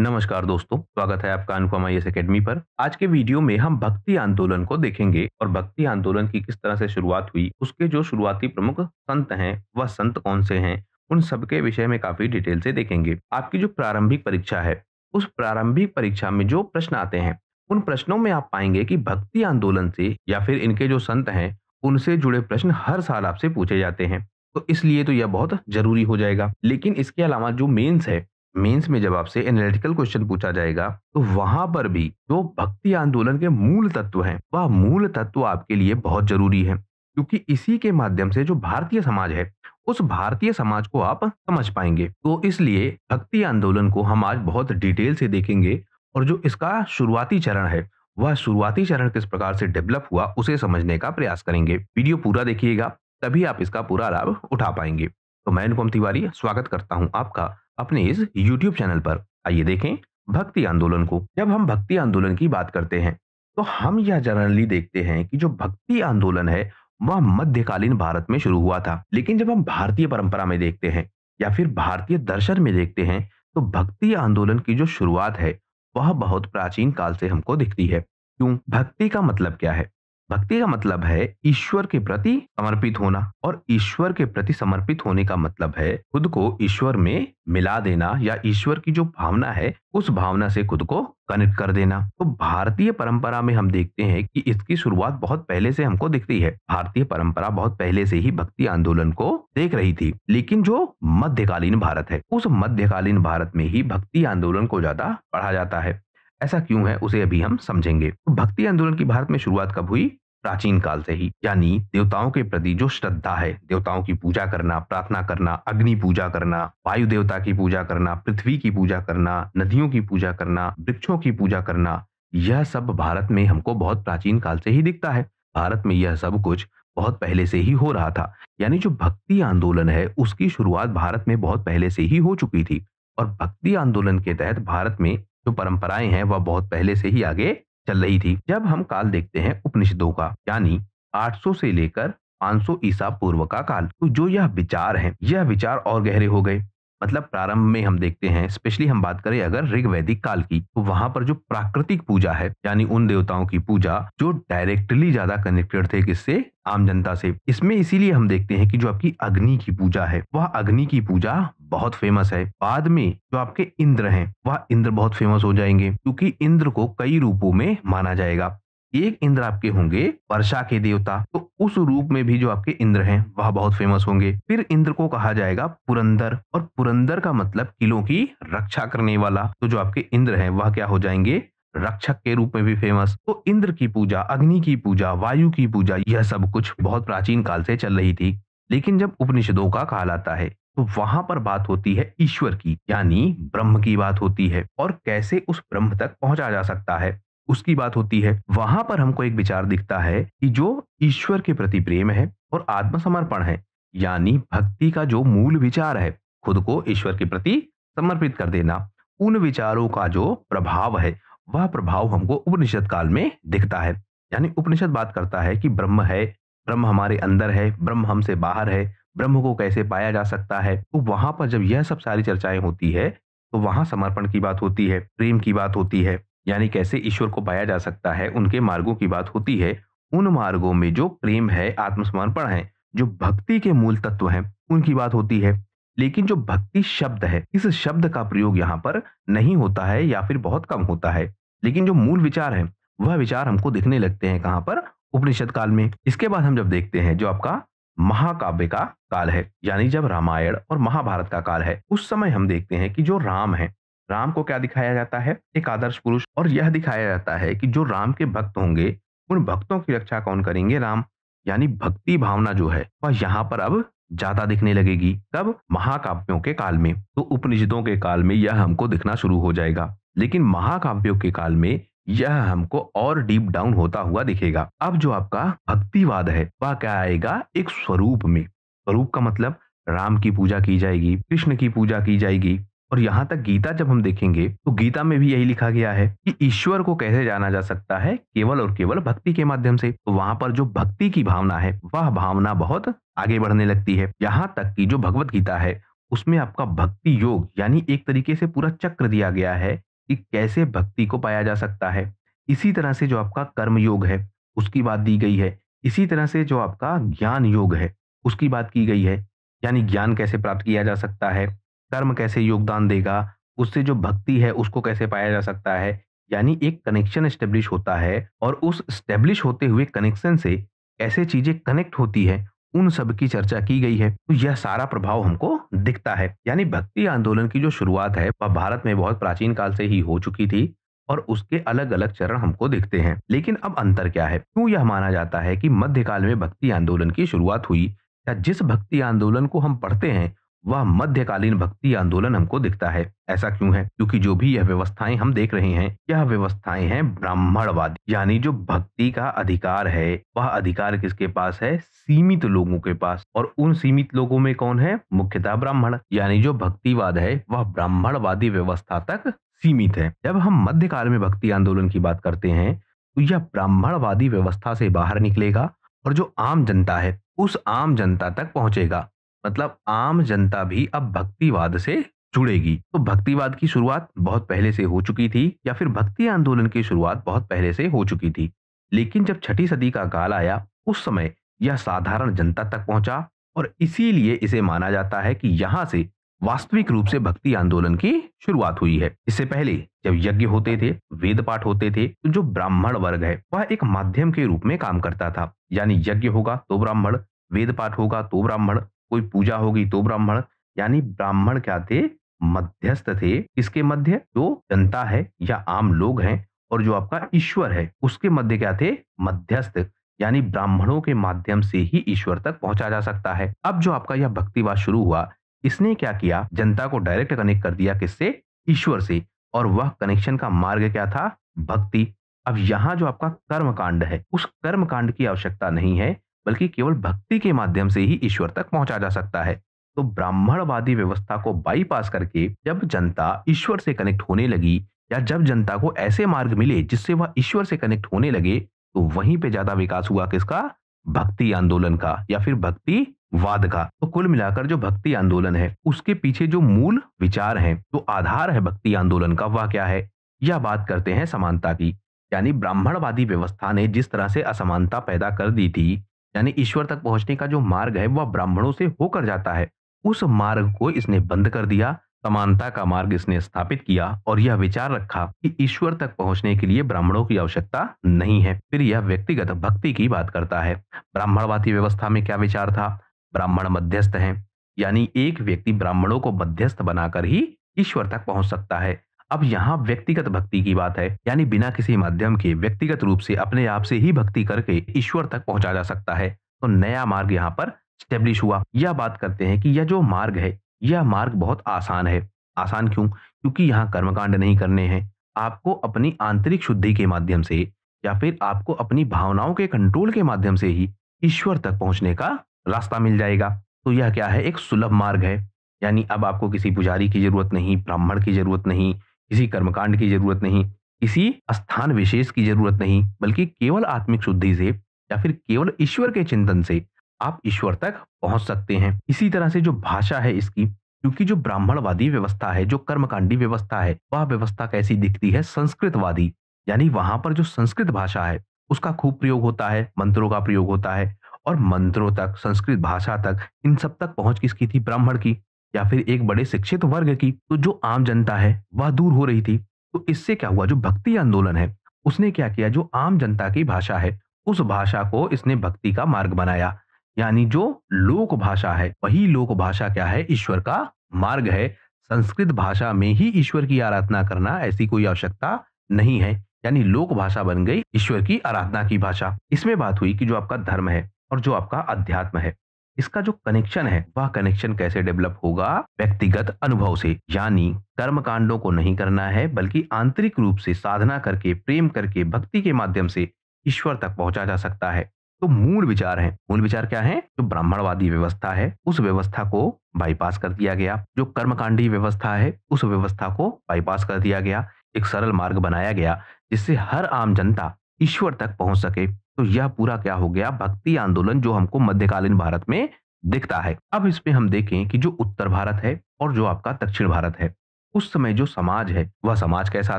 नमस्कार दोस्तों, स्वागत है आपका अनुपमा यस अकेडमी पर। आज के वीडियो में हम भक्ति आंदोलन को देखेंगे और भक्ति आंदोलन की किस तरह से शुरुआत हुई, उसके जो शुरुआती प्रमुख संत हैं, वह संत कौन से हैं, उन सब के विषय में काफी डिटेल से देखेंगे। आपकी जो प्रारंभिक परीक्षा है, उस प्रारंभिक परीक्षा में जो प्रश्न आते हैं, उन प्रश्नों में आप पाएंगे कि भक्ति आंदोलन से या फिर इनके जो संत हैं, उनसे जुड़े प्रश्न हर साल आपसे पूछे जाते हैं। तो इसलिए तो यह बहुत जरूरी हो जाएगा। लेकिन इसके अलावा जो मेंस है, मेंस में जब आपसे एनालिटिकल क्वेश्चन पूछा जाएगा, तो वहां पर भी जो भक्ति आंदोलन के मूल तत्व हैं, वह मूल तत्व आपके लिए बहुत जरूरी है, क्योंकि इसी के माध्यम से जो भारतीय समाज है, उस भारतीय समाज को आप समझ पाएंगे। तो इसलिए भक्ति आंदोलन को हम आज बहुत डिटेल से देखेंगे और जो इसका शुरुआती चरण है, वह शुरुआती चरण किस प्रकार से डेवलप हुआ, उसे समझने का प्रयास करेंगे। वीडियो पूरा देखिएगा, तभी आप इसका पूरा लाभ उठा पाएंगे। तो मैं अनुपम तिवारी स्वागत करता हूं आपका अपने इस YouTube चैनल पर। आइए देखें भक्ति आंदोलन को। जब हम भक्ति आंदोलन की बात करते हैं, तो हम यह जनरली देखते हैं कि जो भक्ति आंदोलन है, वह मध्यकालीन भारत में शुरू हुआ था। लेकिन जब हम भारतीय परंपरा में देखते हैं या फिर भारतीय दर्शन में देखते हैं, तो भक्ति आंदोलन की जो शुरुआत है, वह बहुत प्राचीन काल से हमको दिखती है। क्यों? भक्ति का मतलब क्या है? भक्ति का मतलब है ईश्वर के प्रति समर्पित होना, और ईश्वर के प्रति समर्पित होने का मतलब है खुद को ईश्वर में मिला देना, या ईश्वर की जो भावना है, उस भावना से खुद को कनेक्ट कर देना। तो भारतीय परंपरा में हम देखते हैं कि इसकी शुरुआत बहुत पहले से हमको दिखती है। भारतीय परंपरा बहुत पहले से ही भक्ति आंदोलन को देख रही थी। लेकिन जो मध्यकालीन भारत है, उस मध्यकालीन भारत में ही भक्ति आंदोलन को ज्यादा पढ़ा जाता है। ऐसा क्यों है, उसे अभी हम समझेंगे। तो भक्ति आंदोलन की भारत में शुरुआत कब हुई? प्राचीन काल से ही। यानी देवताओं के प्रति जो श्रद्धा है, देवताओं की पूजा करना, प्रार्थना करना, अग्नि पूजा करना, वायु देवता की पूजा करना, पृथ्वी की पूजा करना, नदियों की पूजा करना, वृक्षों की पूजा करना, यह सब भारत में हमको बहुत प्राचीन काल से ही दिखता है। भारत में यह सब कुछ बहुत पहले से ही हो रहा था। यानी जो भक्ति आंदोलन है, उसकी शुरुआत भारत में बहुत पहले से ही हो चुकी थी। और भक्ति आंदोलन के तहत भारत में जो परंपराएं हैं, वह बहुत पहले से ही आगे चल रही थी। जब हम काल देखते हैं उपनिषदों का, यानी 800 से लेकर 500 ईसा पूर्व का काल, तो जो यह विचार है, यह विचार और गहरे हो गए। मतलब प्रारंभ में हम देखते हैं, स्पेशली हम बात करें अगर ऋग वैदिक काल की, तो वहां पर जो प्राकृतिक पूजा है, यानी उन देवताओं की पूजा जो डायरेक्टली ज्यादा कनेक्टेड थे किससे? आम जनता से। इसमें इसीलिए हम देखते हैं कि जो आपकी अग्नि की पूजा है, वह अग्नि की पूजा बहुत फेमस है। बाद में जो आपके इंद्र हैं, वह इंद्र बहुत फेमस हो जाएंगे, क्योंकि इंद्र को कई रूपों में माना जाएगा। एक इंद्र आपके होंगे वर्षा के देवता, तो उस रूप में भी जो आपके इंद्र हैं, वह बहुत फेमस होंगे। फिर इंद्र को कहा जाएगा पुरंदर, और पुरंदर का मतलब किलों की रक्षा करने वाला। तो जो आपके इंद्र हैं, वह क्या हो जाएंगे? रक्षक के रूप में भी फेमस। तो इंद्र की पूजा, अग्नि की पूजा, वायु की पूजा, यह सब कुछ बहुत प्राचीन काल से चल रही थी। लेकिन जब उपनिषदों का काल आता है, तो वहां पर बात होती है ईश्वर की, यानी ब्रह्म की बात होती है, और कैसे उस ब्रह्म तक पहुंचा जा सकता है, उसकी बात होती है। वहां पर हमको एक विचार दिखता है कि जो ईश्वर के प्रति प्रेम है और आत्मसमर्पण है, यानी भक्ति का जो मूल विचार है, खुद को ईश्वर के प्रति समर्पित कर देना, उन विचारों का जो प्रभाव है, वह प्रभाव हमको उपनिषद काल में दिखता है। यानी उपनिषद बात करता है कि ब्रह्म है, ब्रह्म हमारे अंदर है, ब्रह्म हमसे बाहर है, ब्रह्म को कैसे पाया जा सकता है। तो वहां पर जब यह सब सारी चर्चाएं होती है, तो वहां समर्पण की बात होती है, प्रेम की बात होती है, यानी कैसे ईश्वर को पाया जा सकता है, उनके मार्गों की बात होती है। उन मार्गों में जो प्रेम है, आत्मसमर्पण है, जो भक्ति के मूल तत्व हैं, उनकी बात होती है। लेकिन जो भक्ति शब्द है, इस शब्द का प्रयोग यहाँ पर नहीं होता है, या फिर बहुत कम होता है। लेकिन जो मूल विचार है, वह विचार हमको दिखने लगते हैं कहाँ पर? उपनिषद काल में। इसके बाद हम जब देखते हैं जो आपका महाकाव्य का काल है, यानी जब रामायण और महाभारत का काल है, उस समय हम देखते हैं कि जो राम है, राम को क्या दिखाया जाता है? एक आदर्श पुरुष। और यह दिखाया जाता है कि जो राम के भक्त होंगे, उन भक्तों की रक्षा कौन करेंगे? राम। यानी भक्ति भावना जो है, वह यहाँ पर अब ज्यादा दिखने लगेगी। कब? महाकाव्यों के काल में। तो उपनिषदों के काल में यह हमको दिखना शुरू हो जाएगा, लेकिन महाकाव्यों के काल में यह हमको और डीप डाउन होता हुआ दिखेगा। अब जो आपका भक्तिवाद है, वह क्या आएगा? एक स्वरूप में। स्वरूप का मतलब राम की पूजा की जाएगी, कृष्ण की पूजा की जाएगी, और यहाँ तक गीता जब हम देखेंगे, तो गीता में भी यही लिखा गया है कि ईश्वर को कैसे जाना जा सकता है? केवल और केवल भक्ति के माध्यम से। तो वहां पर जो भक्ति की भावना है, वह भावना बहुत आगे बढ़ने लगती है। यहाँ तक कि जो भगवत गीता है, उसमें आपका भक्ति योग यानी एक तरीके से पूरा चक्र दिया गया है कि कैसे भक्ति को पाया जा सकता है। इसी तरह से जो आपका कर्म योग है, उसकी बात दी गई है। इसी तरह से जो आपका ज्ञान योग है, उसकी बात की गई है। यानी ज्ञान कैसे प्राप्त किया जा सकता है, कर्म कैसे योगदान देगा, उससे जो भक्ति है उसको कैसे पाया जा सकता है। यानी एक कनेक्शन एस्टेब्लिश होता है और उस एस्टेब्लिश होते हुए कनेक्शन से कैसे चीजें कनेक्ट होती है, उन सब की चर्चा की गई है। तो यह सारा प्रभाव हमको दिखता है। यानी भक्ति आंदोलन की जो शुरुआत है वह भारत में बहुत प्राचीन काल से ही हो चुकी थी और उसके अलग-अलग चरण हमको दिखते हैं। लेकिन अब अंतर क्या है? क्यों यह माना जाता है कि मध्यकाल में भक्ति आंदोलन की शुरुआत हुई या जिस भक्ति आंदोलन को हम पढ़ते हैं वह मध्यकालीन भक्ति आंदोलन हमको दिखता है। ऐसा क्यों है? क्योंकि जो भी यह व्यवस्थाएं हम देख रहे हैं, यह व्यवस्थाएं हैं ब्राह्मणवादी। यानी जो भक्ति का अधिकार है, वह अधिकार किसके पास है? सीमित लोगों के पास। और उन सीमित लोगों में कौन है? मुख्यतः ब्राह्मण। यानी जो भक्तिवाद है वह ब्राह्मणवादी व्यवस्था तक सीमित है। जब हम मध्यकाल में भक्ति आंदोलन की बात करते हैं, तो यह ब्राह्मणवादी व्यवस्था से बाहर निकलेगा और जो आम जनता है, उस आम जनता तक पहुंचेगा। मतलब आम जनता भी अब भक्तिवाद से जुड़ेगी। तो भक्तिवाद की शुरुआत बहुत पहले से हो चुकी थी या फिर भक्ति आंदोलन की शुरुआत बहुत पहले से हो चुकी थी। लेकिन जब छठी सदी का काल आया, उस समय यह साधारण जनता तक पहुंचा और इसीलिए इसे माना जाता है कि यहां से वास्तविक रूप से भक्ति आंदोलन की शुरुआत हुई है। इससे पहले जब यज्ञ होते थे, वेद पाठ होते थे, तो जो ब्राह्मण वर्ग है वह एक माध्यम के रूप में काम करता था। यानी यज्ञ होगा तो ब्राह्मण, वेद पाठ होगा तो ब्राह्मण, कोई पूजा होगी तो ब्राह्मण। यानी ब्राह्मण क्या थे? मध्यस्थ थे। इसके मध्य जो जनता है या आम लोग हैं और जो आपका ईश्वर है उसके मध्य क्या थे? मध्यस्थ। यानी ब्राह्मणों के माध्यम से ही ईश्वर तक पहुंचा जा सकता है। अब जो आपका यह भक्तिवाद शुरू हुआ, इसने क्या किया? जनता को डायरेक्ट कनेक्ट कर दिया किससे? ईश्वर से। और वह कनेक्शन का मार्ग क्या था? भक्ति। अब यहाँ जो आपका कर्म कांड है, उस कर्म कांड की आवश्यकता नहीं है, बल्कि केवल भक्ति के माध्यम से ही ईश्वर तक पहुंचा जा सकता है। तो ब्राह्मणवादी व्यवस्था को बाईपास करके जब जनता ईश्वर से कनेक्ट होने लगी या जब जनता को ऐसे मार्ग मिले जिससे वह ईश्वर से कनेक्ट होने लगे, तो वहीं पे ज्यादा विकास हुआ किसका? भक्ति आंदोलन का या फिर भक्तिवाद का। तो कुल मिलाकर जो भक्ति आंदोलन है उसके पीछे जो मूल विचार है, जो आधार है भक्ति आंदोलन का, वह क्या है? यह बात करते हैं समानता की। यानी ब्राह्मणवादी व्यवस्था ने जिस तरह से असमानता पैदा कर दी थी, यानी ईश्वर तक पहुंचने का जो मार्ग है वह ब्राह्मणों से होकर जाता है, उस मार्ग को इसने बंद कर दिया। समानता का मार्ग इसने स्थापित किया और यह विचार रखा कि ईश्वर तक पहुंचने के लिए ब्राह्मणों की आवश्यकता नहीं है। फिर यह व्यक्तिगत भक्ति की बात करता है। ब्राह्मणवादी व्यवस्था में क्या विचार था? ब्राह्मण मध्यस्थ हैं, यानी एक व्यक्ति ब्राह्मणों को मध्यस्थ बनाकर ही ईश्वर तक पहुंच सकता है। अब यहाँ व्यक्तिगत भक्ति की बात है, यानी बिना किसी माध्यम के व्यक्तिगत रूप से अपने आप से ही भक्ति करके ईश्वर तक पहुंचा जा सकता है। तो नया मार्ग यहाँ पर स्टेब्लिश हुआ। यह बात करते हैं कि यह जो मार्ग है, यह मार्ग बहुत आसान है। आसान क्यों? क्योंकि यहाँ कर्मकांड नहीं करने हैं। आपको अपनी आंतरिक शुद्धि के माध्यम से या फिर आपको अपनी भावनाओं के कंट्रोल के माध्यम से ही ईश्वर तक पहुंचने का रास्ता मिल जाएगा। तो यह क्या है? एक सुलभ मार्ग है। यानी अब आपको किसी पुजारी की जरूरत नहीं, ब्राह्मण की जरूरत नहीं, किसी कर्मकांड की जरूरत नहीं, किसी स्थान विशेष की जरूरत नहीं, बल्कि केवल आत्मिक शुद्धि से या फिर केवल ईश्वर के चिंतन से आप ईश्वर तक पहुंच सकते हैं। इसी तरह से जो भाषा है इसकी, क्योंकि जो ब्राह्मणवादी व्यवस्था है, जो कर्मकांडी व्यवस्था है, वह व्यवस्था कैसी दिखती है? संस्कृतवादी। यानी वहां पर जो संस्कृत भाषा है उसका खूब प्रयोग होता है, मंत्रों का प्रयोग होता है और मंत्रों तक, संस्कृत भाषा तक, इन सब तक पहुंच किसकी थी? ब्राह्मण की या फिर एक बड़े शिक्षित वर्ग की। तो जो आम जनता है वह दूर हो रही थी। तो इससे क्या हुआ? जो भक्ति आंदोलन है उसने क्या किया? जो आम जनता की भाषा है उस भाषा को इसने भक्ति का मार्ग बनाया। यानी जो लोक भाषा है वही लोक भाषा क्या है? ईश्वर का मार्ग है। संस्कृत भाषा में ही ईश्वर की आराधना करना ऐसी कोई आवश्यकता नहीं है। यानी लोक भाषा बन गई ईश्वर की आराधना की भाषा। इसमें बात हुई कि जो आपका धर्म है और जो आपका अध्यात्म है, इसका जो कनेक्शन है वह कनेक्शन कैसे डेवलप होगा? व्यक्तिगत अनुभव से। यानी कर्म कांडों को नहीं करना है, बल्कि आंतरिक रूप से साधना करके, प्रेम करके, भक्ति के माध्यम से ईश्वर तक पहुंचा जा सकता है। तो मूल विचार है। मूल विचार क्या है? जो ब्राह्मणवादी व्यवस्था है उस व्यवस्था को बाईपास कर दिया गया। जो कर्मकांडी व्यवस्था है उस व्यवस्था को बाईपास कर दिया गया। एक सरल मार्ग बनाया गया जिससे हर आम जनता ईश्वर तक पहुंच सके। तो यह पूरा क्या हो गया? भक्ति आंदोलन जो हमको मध्यकालीन भारत में दिखता है। अब इसमें हम देखें कि जो उत्तर भारत है और जो आपका दक्षिण भारत है। उस समय जो समाज है, वह समाज कैसा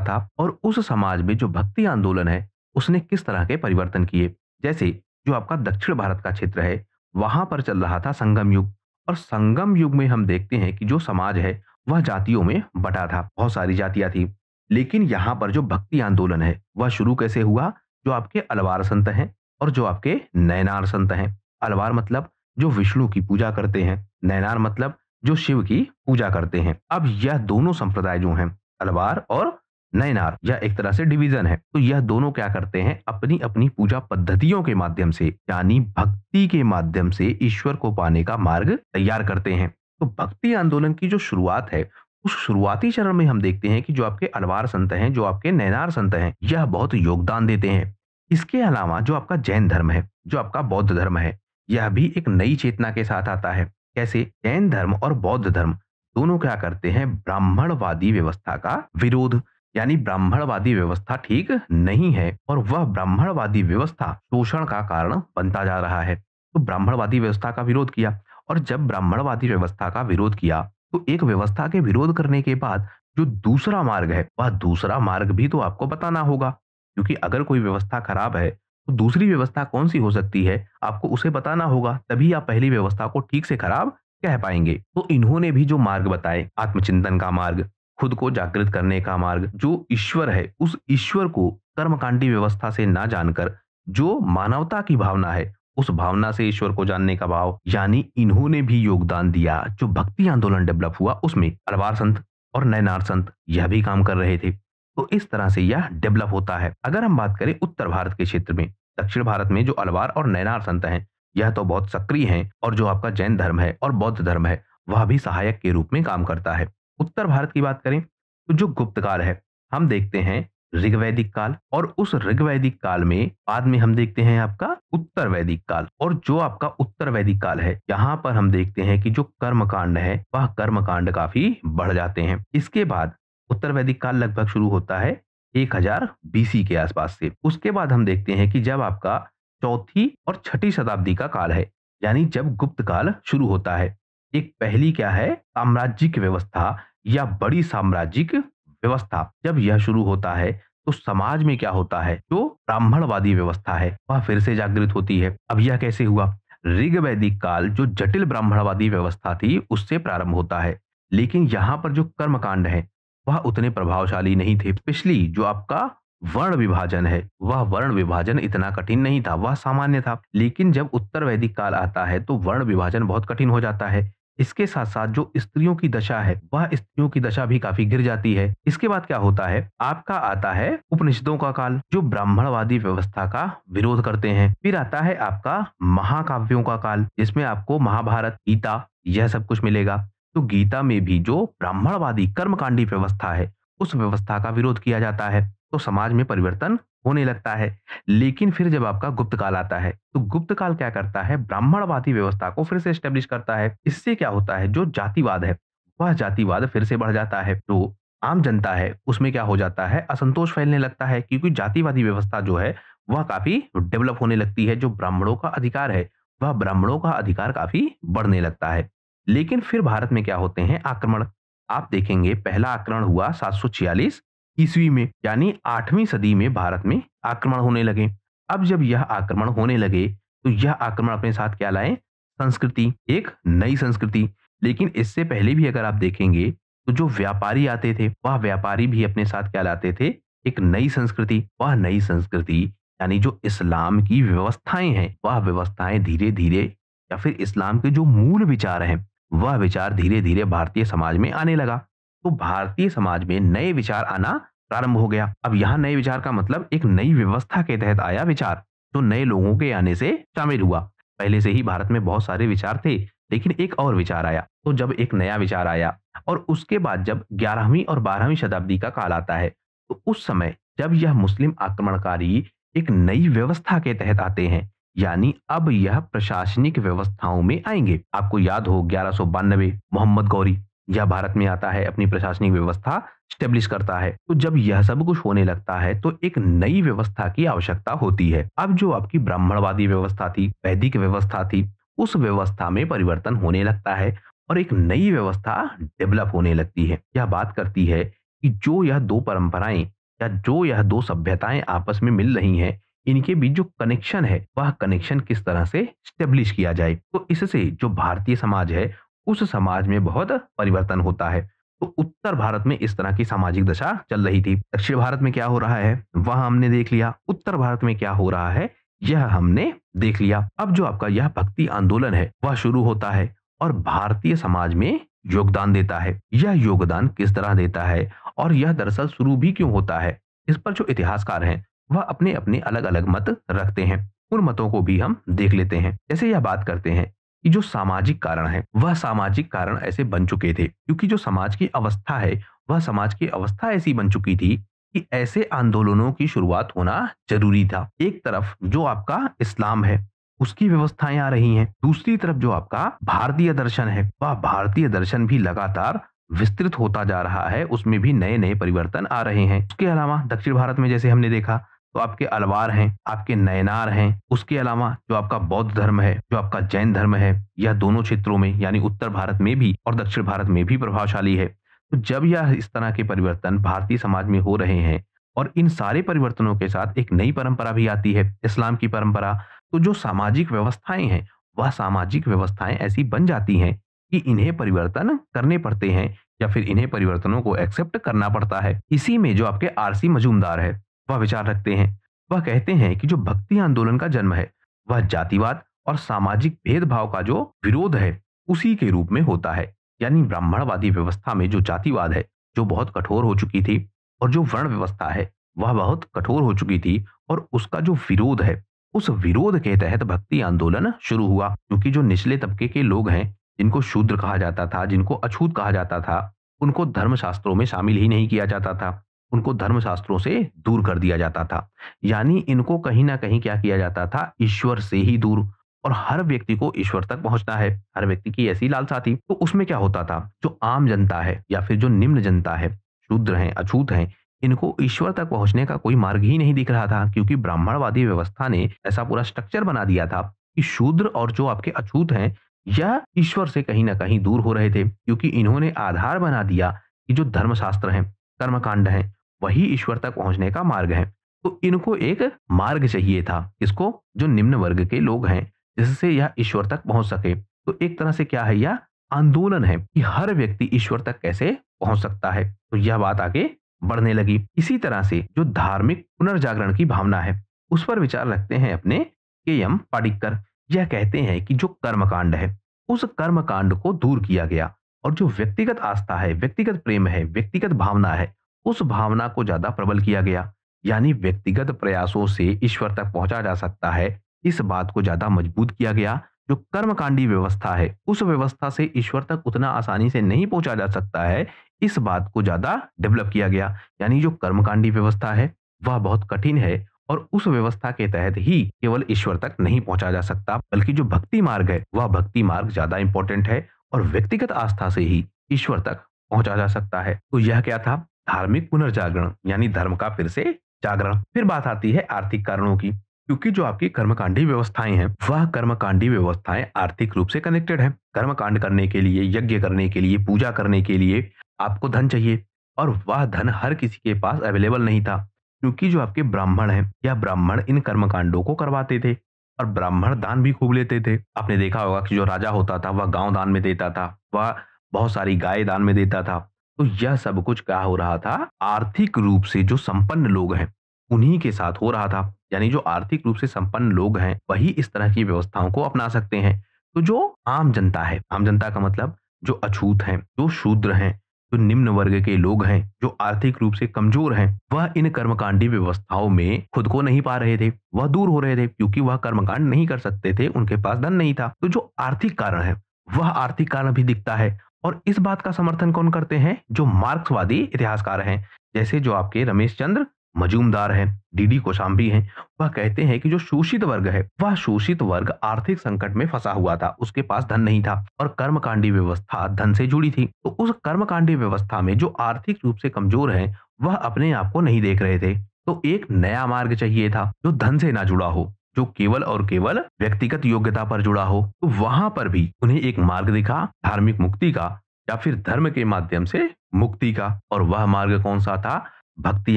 था और उस समाज में जो भक्ति आंदोलन है, उसने किस तरह के परिवर्तन किए। जैसे जो आपका दक्षिण भारत का क्षेत्र है, वहाँ पर चल रहा था संगम युग और संगम युग में हम देखते हैं कि जो समाज है, वह जातियों में बँटा था, बहुत सारी जातियाँ थी। लेकिन यहाँ पर जो भक्ति आंदोलन है, वह शुरू कैसे हुआ? जो आपके अलवार संत हैं और जो आपके नयनार संत हैं। अलवार मतलब जो विष्णु की पूजा करते हैं, नयनार मतलब जो शिव की पूजा करते हैं। अब यह दोनों संप्रदाय जो हैं, अलवार और नयनार, यह एक तरह से डिवीजन है। तो यह दोनों क्या करते हैं? अपनी-अपनी पूजा पद्धतियों के माध्यम से, यानी भक्ति के माध्यम से ईश्वर को पाने का मार्ग तैयार करते हैं। तो भक्ति आंदोलन की जो शुरुआत है, उस शुरुआती चरण में हम देखते हैं कि जो आपके अलवार संत हैं, जो आपके नयनार संत हैं, यह बहुत योगदान देते हैं। इसके अलावा जो आपका जैन धर्म है, जो आपका बौद्ध धर्म है, यह भी एक नई चेतना के साथ आता है। कैसे? जैन धर्म और बौद्ध धर्म दोनों क्या करते हैं? ब्राह्मणवादी व्यवस्था का विरोध, यानी ब्राह्मणवादी व्यवस्था ठीक नहीं है और वह ब्राह्मणवादी व्यवस्था शोषण का कारण बनता जा रहा है। तो ब्राह्मणवादी व्यवस्था का विरोध किया और जब ब्राह्मणवादी व्यवस्था का विरोध किया, तो एक व्यवस्था के विरोध करने के बाद जो दूसरा मार्ग है, वह दूसरा मार्ग भी तो आपको बताना होगा। क्योंकि अगर कोई व्यवस्था खराब है, तो दूसरी व्यवस्था कौन-सी हो सकती है, आपको उसे बताना होगा, तभी आप पहली व्यवस्था को ठीक से खराब कह पाएँगे। तो इन्होंने भी जो मार्ग बताए, आत्मचिंतन का मार्ग, खुद को जागृत करने का मार्ग, जो ईश्वर है, उस ईश्वर को कर्मकांडी व्यवस्था से ना जानकर जो मानवता की भावना है, उस भावना से ईश्वर को जानने का भाव, यानी इन्होंने भी योगदान दिया। जो भक्ति आंदोलन डेवलप हुआ उसमें अलवार संत और नयनार संत यह भी काम कर रहे थे। तो इस तरह से यह डेवलप होता है। अगर हम बात करें उत्तर भारत के क्षेत्र में, दक्षिण भारत में जो अलवार और नयनार संत हैं, यह तो बहुत सक्रिय हैं और जो आपका जैन धर्म है और बौद्ध धर्म है, वह भी सहायक के रूप में काम करता है। उत्तर भारत की बात करें, तो जो गुप्त काल है, हम देखते हैं ऋग्वैदिक काल और उस ऋग्वैदिक काल में बाद में हम देखते हैं आपका उत्तर वैदिक काल और जो आपका उत्तर वैदिक काल है, यहाँ पर हम देखते हैं कि जो कर्मकांड है, वह कर्मकांड काफ़ी बढ़ जाते हैं। इसके बाद उत्तर वैदिक काल लगभग शुरू होता है 1000 बीसी के आसपास से। उसके बाद हम देखते हैं कि जब आपका चौथी और छठी शताब्दी का काल है, यानी जब गुप्त काल शुरू होता है। एक पहली क्या है? साम्राज्यिक व्यवस्था या बड़ी साम्राज्यिक व्यवस्था जब यह शुरू होता है, तो समाज में क्या होता है? जो ब्राह्मणवादी व्यवस्था है, वह फिर से जागृत होती है। अब यह कैसे हुआ? ऋग्वैदिक काल जो जटिल ब्राह्मणवादी व्यवस्था थी, उससे प्रारंभ होता है। लेकिन यहाँ पर जो कर्मकांड है, वह उतने प्रभावशाली नहीं थे। स्पेशली जो आपका वर्ण विभाजन है, वह वर्ण विभाजन इतना कठिन नहीं था, वह सामान्य था। लेकिन जब उत्तर वैदिक काल आता है, तो वर्ण विभाजन बहुत कठिन हो जाता है। इसके साथ-साथ जो स्त्रियों की दशा है, वह स्त्रियों की दशा भी काफ़ी गिर जाती है। इसके बाद क्या होता है? आपका आता है उपनिषदों का काल, जो ब्राह्मणवादी व्यवस्था का विरोध करते हैं। फिर आता है आपका महाकाव्यों का काल, जिसमें आपको महाभारत, गीता यह सब कुछ मिलेगा। तो गीता में भी जो ब्राह्मणवादी कर्मकांडी व्यवस्था है, उस व्यवस्था का विरोध किया जाता है। तो समाज में परिवर्तन होने लगता है। लेकिन फिर जब आपका गुप्त काल आता है, तो गुप्त काल क्या करता है? ब्राह्मणवादी व्यवस्था को फिर से एस्टेब्लिश करता है। इससे क्या होता है? जो जातिवाद है, वह जातिवाद फिर से बढ़ जाता है। तो आम जनता है, उसमें क्या हो जाता है? असंतोष फैलने लगता है क्योंकि जातिवादी व्यवस्था जो है, वह काफ़ी डेवलप होने लगती है। जो ब्राह्मणों का अधिकार है, वह ब्राह्मणों का अधिकार काफ़ी बढ़ने लगता है। लेकिन फिर भारत में क्या होते हैं? आक्रमण। आप देखेंगे पहला आक्रमण हुआ 746 ईस्वी में, यानी 8वीं सदी में भारत में आक्रमण होने लगे। अब जब यह आक्रमण होने लगे, तो यह आक्रमण अपने साथ क्या लाए? संस्कृति, एक नई संस्कृति। लेकिन इससे पहले भी अगर आप देखेंगे, तो जो व्यापारी आते थे, वह व्यापारी भी अपने साथ क्या लाते थे? एक नई संस्कृति। वह नई संस्कृति यानी जो इस्लाम की व्यवस्थाएँ हैं, वह व्यवस्थाएँ धीरे-धीरे या फिर इस्लाम के जो मूल विचार हैं, वह विचार धीरे-धीरे भारतीय समाज में आने लगा। तो भारतीय समाज में नए विचार आना प्रारंभ हो गया। अब यहाँ नए विचार का मतलब एक नई व्यवस्था के तहत आया विचार, जो नए लोगों के आने से शामिल हुआ। पहले से ही भारत में बहुत सारे विचार थे, लेकिन एक और विचार आया। तो जब एक नया विचार आया और उसके बाद जब 11वीं और 12वीं शताब्दी का काल आता है, तो उस समय जब यह मुस्लिम आक्रमणकारी एक नई व्यवस्था के तहत आते हैं, यानी अब यह प्रशासनिक व्यवस्थाओं में आएंगे। आपको याद हो 1192 मोहम्मद गौरी यह भारत में आता है, अपनी प्रशासनिक व्यवस्था स्टेब्लिश करता है। तो जब यह सब कुछ होने लगता है, तो एक नई व्यवस्था की आवश्यकता होती है। अब जो आपकी ब्राह्मणवादी व्यवस्था थी, वैदिक व्यवस्था थी, उस व्यवस्था में परिवर्तन होने लगता है और एक नई व्यवस्था डेवलप होने लगती है। यह बात करती है कि जो यह 2 परंपराएँ या जो यह 2 सभ्यताएँ आपस में मिल रही हैं, इनके बीच जो कनेक्शन है, वह कनेक्शन किस तरह से एस्टेब्लिश किया जाए। तो इससे जो भारतीय समाज है, उस समाज में बहुत परिवर्तन होता है। तो उत्तर भारत में इस तरह की सामाजिक दशा चल रही थी। दक्षिण भारत में क्या हो रहा है, वह हमने देख लिया। उत्तर भारत में क्या हो रहा है, यह हमने देख लिया। अब जो आपका यह भक्ति आंदोलन है, वह शुरू होता है और भारतीय समाज में योगदान देता है। यह योगदान किस तरह देता है और यह दरअसल शुरू भी क्यों होता है, इस पर जो इतिहासकार हैं, वह अपने-अपने अलग-अलग मत रखते हैं। उन मतों को भी हम देख लेते हैं। जैसे यह बात करते हैं कि जो सामाजिक कारण है, वह सामाजिक कारण ऐसे बन चुके थे क्योंकि जो समाज की अवस्था है, वह समाज की अवस्था ऐसी बन चुकी थी कि ऐसे आंदोलनों की शुरुआत होना ज़रूरी था। एक तरफ जो आपका इस्लाम है, उसकी व्यवस्थाएँ आ रही हैं। दूसरी तरफ जो आपका भारतीय दर्शन है, वह भारतीय दर्शन भी लगातार विस्तृत होता जा रहा है, उसमें भी नए-नए परिवर्तन आ रहे हैं। उसके अलावा दक्षिण भारत में जैसे हमने देखा, तो आपके अलवार हैं, आपके नयनार हैं, उसके अलावा जो आपका बौद्ध धर्म है, जो आपका जैन धर्म है, यह दोनों क्षेत्रों में यानी उत्तर भारत में भी और दक्षिण भारत में भी प्रभावशाली है। तो जब यह इस तरह के परिवर्तन भारतीय समाज में हो रहे हैं और इन सारे परिवर्तनों के साथ एक नई परंपरा भी आती है, इस्लाम की परंपरा, तो जो सामाजिक व्यवस्थाएँ हैं, वह सामाजिक व्यवस्थाएँ ऐसी बन जाती हैं कि इन्हें परिवर्तन करने पड़ते हैं या फिर इन्हें परिवर्तनों को एक्सेप्ट करना पड़ता है। इसी में जो आपके आरसी मजूमदार है, वह विचार रखते हैं। वह कहते हैं कि जो भक्ति आंदोलन का जन्म है, वह जातिवाद और सामाजिक भेदभाव का जो विरोध है, उसी के रूप में होता है। यानी ब्राह्मणवादी व्यवस्था में जो जातिवाद है, जो बहुत कठोर हो चुकी थी और जो वर्ण व्यवस्था है, वह बहुत कठोर हो चुकी थी और उसका जो विरोध है, उस विरोध के तहत भक्ति आंदोलन शुरू हुआ। क्योंकि जो निचले तबके के लोग हैं, जिनको शूद्र कहा जाता था, जिनको अछूत कहा जाता था, उनको धर्मशास्त्रों में शामिल ही नहीं किया जाता था। उनको धर्मशास्त्रों से दूर कर दिया जाता था। यानी इनको कहीं न कहीं क्या किया जाता था, ईश्वर से ही दूर। और हर व्यक्ति को ईश्वर तक पहुँचना है, हर व्यक्ति की ऐसी लालसा थी। तो उसमें क्या होता था, जो आम जनता है या फिर जो निम्न जनता है, शूद्र हैं, अछूत हैं, इनको ईश्वर तक पहुँचने का कोई मार्ग ही नहीं दिख रहा था क्योंकि ब्राह्मणवादी व्यवस्था ने ऐसा पूरा स्ट्रक्चर बना दिया था कि शूद्र और जो आपके अछूत हैं, यह ईश्वर से कहीं न कहीं दूर हो रहे थे क्योंकि इन्होंने आधार बना दिया कि जो धर्मशास्त्र हैं, कर्मकांड हैं, वही ईश्वर तक पहुँचने का मार्ग है। तो इनको एक मार्ग चाहिए था, किसको? जो निम्न वर्ग के लोग हैं, जिससे यह ईश्वर तक पहुँच सके। तो एक तरह से क्या है, यह आंदोलन है कि हर व्यक्ति ईश्वर तक कैसे पहुँच सकता है। तो यह बात आगे बढ़ने लगी। इसी तरह से जो धार्मिक पुनर्जागरण की भावना है, उस पर विचार रखते हैं अपने के.एम. पाडिक्कर। यह कहते हैं कि जो कर्मकांड है, उस कर्मकांड को दूर किया गया और जो व्यक्तिगत आस्था है, व्यक्तिगत प्रेम है, व्यक्तिगत भावना है, उस भावना को ज़्यादा प्रबल किया गया। यानी व्यक्तिगत प्रयासों से ईश्वर तक पहुँचा जा सकता है, इस बात को ज़्यादा मजबूत किया गया। जो कर्मकांडी व्यवस्था है, उस व्यवस्था से ईश्वर तक उतना आसानी से नहीं पहुँचा जा सकता है, इस बात को ज़्यादा डेवलप किया गया। यानी जो कर्मकांडी व्यवस्था है, वह बहुत कठिन है और उस व्यवस्था के तहत ही केवल ईश्वर तक नहीं पहुँचा जा सकता, बल्कि जो भक्ति मार्ग है, वह भक्ति मार्ग ज़्यादा इम्पोर्टेंट है और व्यक्तिगत आस्था से ही ईश्वर तक पहुँचा जा सकता है। तो यह क्या था? धार्मिक पुनर्जागरण, यानी धर्म का फिर से जागरण। फिर बात आती है आर्थिक कारणों की, क्योंकि जो आपकी कर्मकांडी व्यवस्थाएं हैं, वह कर्मकांडी व्यवस्थाएं आर्थिक रूप से कनेक्टेड हैं। कर्मकांड करने के लिए, यज्ञ करने के लिए, पूजा करने के लिए आपको धन चाहिए और वह धन हर किसी के पास अवेलेबल नहीं था, क्योंकि जो आपके ब्राह्मण हैं, या ब्राह्मण इन कर्मकांडों को करवाते थे और ब्राह्मण दान भी खूब लेते थे। आपने देखा होगा कि जो राजा होता था, वह गांव दान में देता था, वह बहुत सारी गाय दान में देता था। तो यह सब कुछ क्या हो रहा था, आर्थिक रूप से जो संपन्न लोग हैं, उन्हीं के साथ हो रहा था। यानी जो आर्थिक रूप से संपन्न लोग हैं, वही इस तरह की व्यवस्थाओं को अपना सकते हैं। तो जो आम जनता है, आम जनता का मतलब जो अछूत हैं, जो शूद्र हैं, जो निम्न वर्ग के लोग हैं, जो आर्थिक रूप से कमजोर हैं, वह इन कर्मकांडी व्यवस्थाओं में खुद को नहीं पा रहे थे, वह दूर हो रहे थे क्योंकि वह कर्मकांड नहीं कर सकते थे, उनके पास धन नहीं था। तो जो आर्थिक कारण है, वह आर्थिक कारण भी दिखता है और इस बात का समर्थन कौन करते हैं? जो मार्क्सवादी इतिहासकार हैं, जैसे जो आपके रमेश चंद्र मजूमदार हैं, डी.डी. कोशाम्बी हैं। वह कहते हैं कि जो शोषित वर्ग है, वह शोषित वर्ग आर्थिक संकट में फंसा हुआ था, उसके पास धन नहीं था और कर्मकांडी व्यवस्था धन से जुड़ी थी। तो उस कर्मकांडी व्यवस्था में जो आर्थिक रूप से कमजोर हैं, वह अपने आप को नहीं देख रहे थे। तो एक नया मार्ग चाहिए था जो धन से ना जुड़ा हो, जो केवल और केवल व्यक्तिगत योग्यता पर जुड़ा हो। तो वहां पर भी उन्हें एक मार्ग दिखा, धार्मिक मुक्ति का या फिर धर्म के माध्यम से मुक्ति का। और वह मार्ग कौन सा था? भक्ति